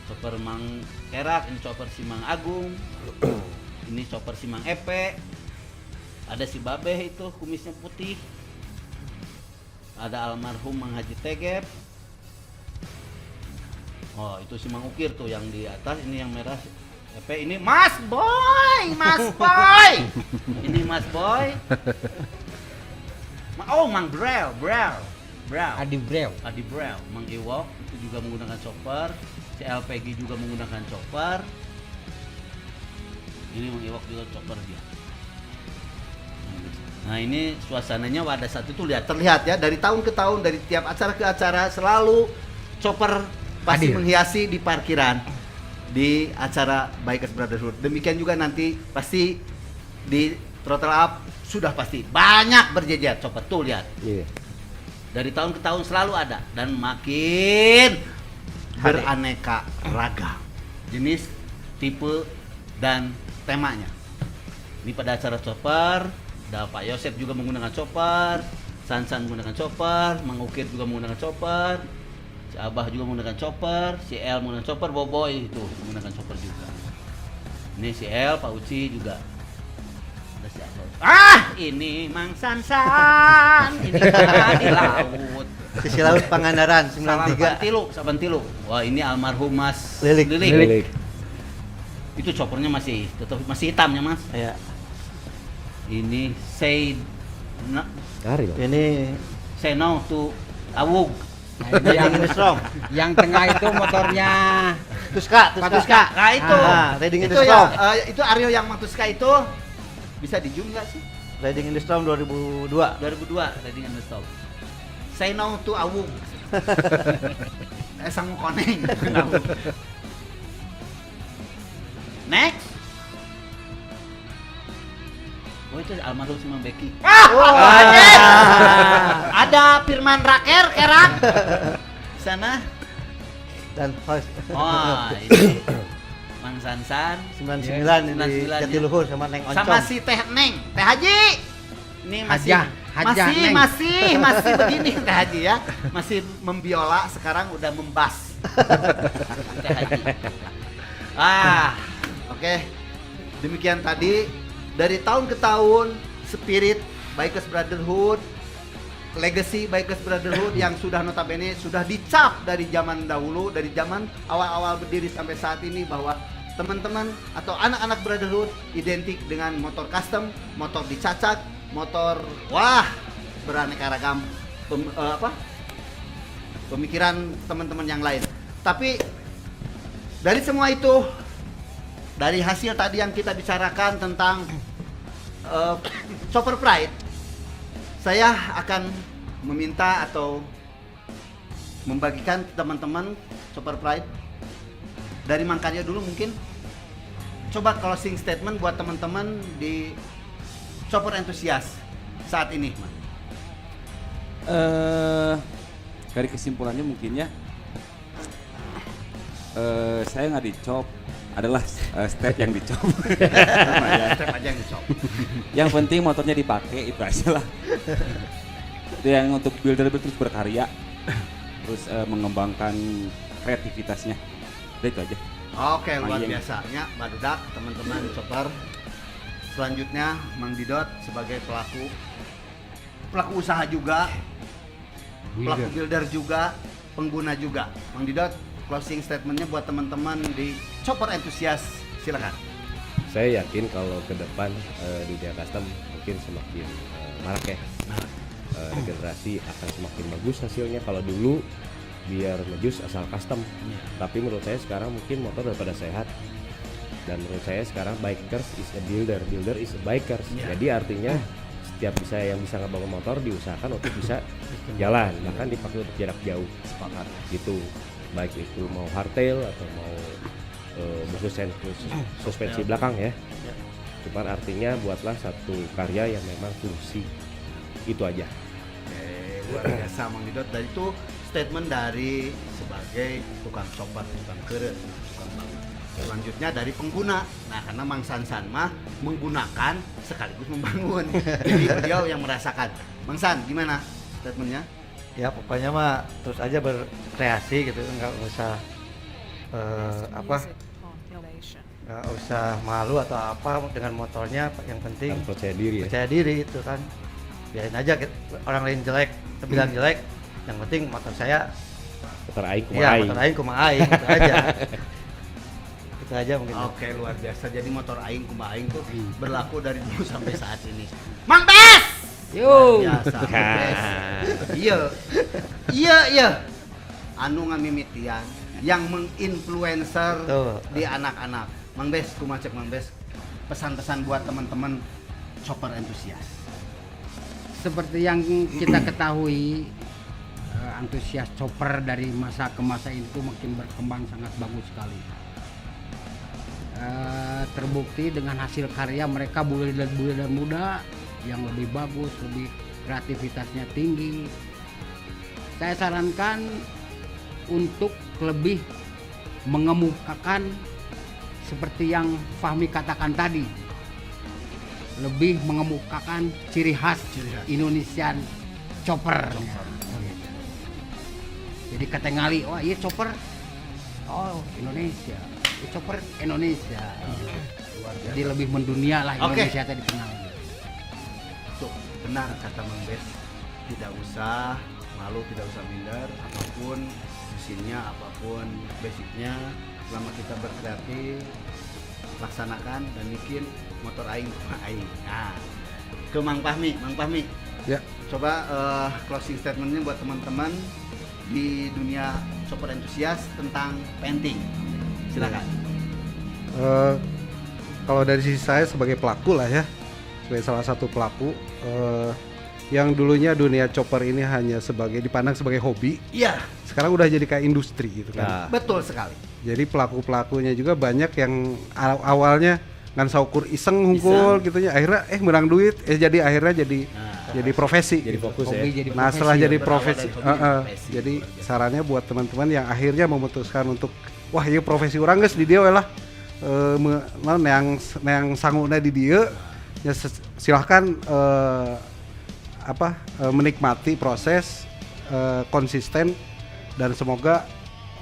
chopper Mang Kerak, ini chopper si Mang Agung, ini chopper si Mang Epe, ada si Babeh itu kumisnya putih, ada almarhum Mang Haji Tegep. Oh itu si Mang Ukir tuh yang di atas, ini yang merah Epe, ini Mas Boy, ini Mas Boy. Oh Mang Brel, Adi Breu. Mang Iwok itu juga menggunakan chopper, si LPG juga menggunakan chopper. Ini Mang Iwok juga chopper dia. Nah ini suasananya pada saat itu terlihat ya, dari tahun ke tahun, dari tiap acara ke acara selalu chopper pasti menghiasi di parkiran di acara Bikers Brotherhood. Demikian juga nanti pasti di Throttle Up sudah pasti banyak berjejer chopper tuh lihat. Dari tahun ke tahun selalu ada dan makin beraneka ragam jenis, tipe dan temanya. Ini pada acara chopper, ada Pak Yosep juga menggunakan chopper, Sansan menggunakan chopper, Mang Ukir juga menggunakan chopper, si Abah juga menggunakan chopper, si El menggunakan chopper, Boboy itu menggunakan chopper juga. Ini si El, Pak Uci juga. Ada si Abah. Ini Mang Sansan, ini di laut. Sisi Laut Pangandaran 93. Saban tilu. Wah, ini almarhum Mas Lilik. Itu choppernya masih hitamnya, Mas. Ya. Ini say no to Awug. Riding in the Storm. Yang tengah itu motornya Tuska. Nah itu. Riding in Itu the Storm. itu Aryo yang Matuska itu bisa di zoom nggak sih? Riding in the Storm 2002. 2002 Riding in the Storm. Say no to Awug. Sang koneng. Next. Oh itu almarhum si Mang Beki. Ada Firman Kerak. Sana. Dan host Oh ini Mang Sansan 99 di 99 Jatiluhur sama Neng Oncom. sama si Teh Neng, Teh Haji. Ini masih begini Teh Haji ya. Masih membiola, sekarang udah membas. Teh Haji. Oke. Demikian tadi dari tahun ke tahun spirit Bikers Brotherhood, legacy Bikers Brotherhood yang sudah notabene sudah dicap dari zaman dahulu, dari zaman awal-awal berdiri sampai saat ini bahwa teman-teman atau anak-anak Brotherhood identik dengan motor custom, motor dicacak, motor beraneka ragam pemikiran teman-teman yang lain. Tapi dari semua itu, dari hasil tadi yang kita bicarakan tentang Chopper Pride, saya akan meminta atau membagikan teman-teman Chopper Pride dari Mang Karyo dulu mungkin. Coba closing statement buat teman-teman di Chopper Enthusiast saat ini, Mang. Dari kesimpulannya mungkin ya, saya nggak dicop, adalah step yang dicop. Step aja yang dicop. Yang penting motornya dipakai, itu aja lah. Itu yang untuk builder terus berkarya, terus mengembangkan kreativitasnya. Udah itu aja. Oke, luar biasanya Badudak, teman-teman Chopper. Selanjutnya Mang Didot sebagai pelaku usaha juga, pelaku builder juga, pengguna juga. Mang Didot, closing statementnya buat teman-teman di Chopper Enthusiast, silakan. Saya yakin kalau ke depan dunia custom mungkin semakin marak ya. Regenerasi akan semakin bagus hasilnya. Kalau dulu biar ngejus asal custom, tapi menurut saya sekarang mungkin motor daripada sehat. Dan menurut saya sekarang bikers is a builder is a bikers. Jadi artinya setiap yang bisa ngebangun motor diusahakan untuk bisa jalan, bahkan dipakai untuk jarak jauh. Sepakat gitu. Baik itu mau hardtail atau mau suspensi belakang ya. Cuman artinya buatlah satu karya yang memang fungsi. Itu aja. Luar biasa Mang Didot. Dan itu statement dari sebagai tukang chopper, tukang keren, tukang bangun. Selanjutnya dari pengguna. Nah, karena Mang Sansan mah menggunakan sekaligus membangun. Jadi beliau yang merasakan. Mang San, gimana statementnya? Ya pokoknya mah terus aja berkreasi gitu, nggak usah nggak usah malu atau apa dengan motornya, yang penting percaya diri ya. percaya diri itu kan. Biarin aja orang lain jelek, bilang jelek, yang penting motor saya Motor aing kumaha iya, aing. motor aing kumaha aing, gitu aja. Itu aja mungkin. Oke, luar biasa. Jadi motor aing kumaha aing tuh berlaku dari dulu sampai saat ini. Mang Bes! Yo. Biasa. Mang Bes. Iya. Anu ngamimitian yang menginfluencer Tuh. di anak-anak. Mang Bes, kumaha cek Mang Bes? Pesan-pesan buat teman-teman chopper entusias. Seperti yang kita ketahui, antusias chopper dari masa ke masa itu makin berkembang sangat bagus sekali. Terbukti dengan hasil karya mereka builder muda yang lebih bagus, lebih kreativitasnya tinggi. Saya sarankan untuk lebih mengemukakan seperti yang Fahmi katakan tadi, lebih mengemukakan ciri khas Indonesian chopper. Jadi ketengali, wah iya chopper, oh Indonesia, chopper Indonesia. Jadi lebih mendunia lah Indonesia tadi dikenal. Tuh, benar kata Mang Bes. Tidak usah malu, tidak usah minder, apapun mesinnya, apapun basicnya, selama kita berkreatif, laksanakan dan bikin motor aing kumaha aing. Nah, ke Mang Fahmi. Ya. Coba closing statementnya buat teman-teman di dunia chopper entusias tentang painting. Silakan. Kalau dari sisi saya sebagai pelaku lah ya, sebagai salah satu pelaku, yang dulunya dunia chopper ini hanya dipandang sebagai hobi, Iya, sekarang udah jadi kayak industri gitu kan. betul sekali. Jadi pelaku-pelakunya juga banyak yang awalnya ngan saukur iseng hungkul gitu ya, akhirnya menang duit, jadi akhirnya jadi profesi. Jadi fokus ya. Jadi Nah, setelah profesi, jadi berawal profesi, dari hobi jadi profesi. jadi sarannya buat teman-teman yang akhirnya memutuskan untuk wah iya profesi orang geus di dia we lah, yang sangguna di dia, ya silahkan menikmati proses, konsisten, dan semoga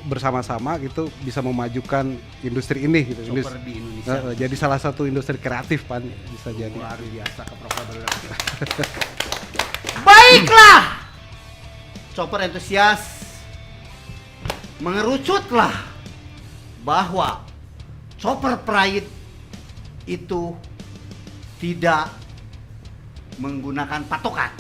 bersama-sama gitu bisa memajukan industri ini gitu. Chopper di Indonesia. Jadi salah satu industri kreatif Pan bisa jadi. Luar biasa Baiklah, chopper entusias, mengerucutlah bahwa chopper pride itu tidak menggunakan patokan.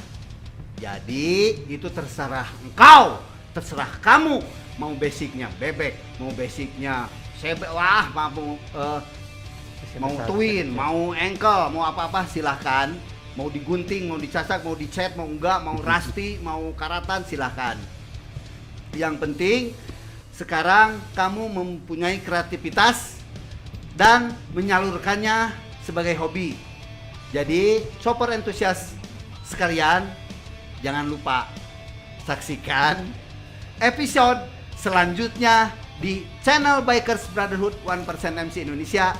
Jadi itu terserah engkau, terserah kamu, mau basicnya bebek, mau basicnya mau twin, mau ankle, mau apa-apa silahkan. Mau digunting, mau dicasak, mau dicat, mau enggak, mau rusty, mau karatan silahkan. Yang penting sekarang kamu mempunyai kreativitas dan menyalurkannya sebagai hobi. Jadi chopper entusias sekalian, jangan lupa saksikan episode selanjutnya di channel Bikers Brotherhood 1% MC Indonesia.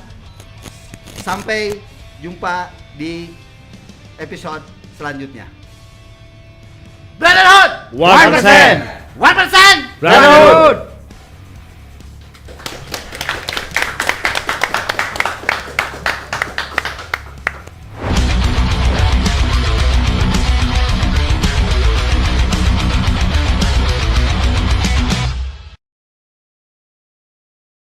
Sampai jumpa di episode selanjutnya. Brotherhood 1%. 1% Brotherhood.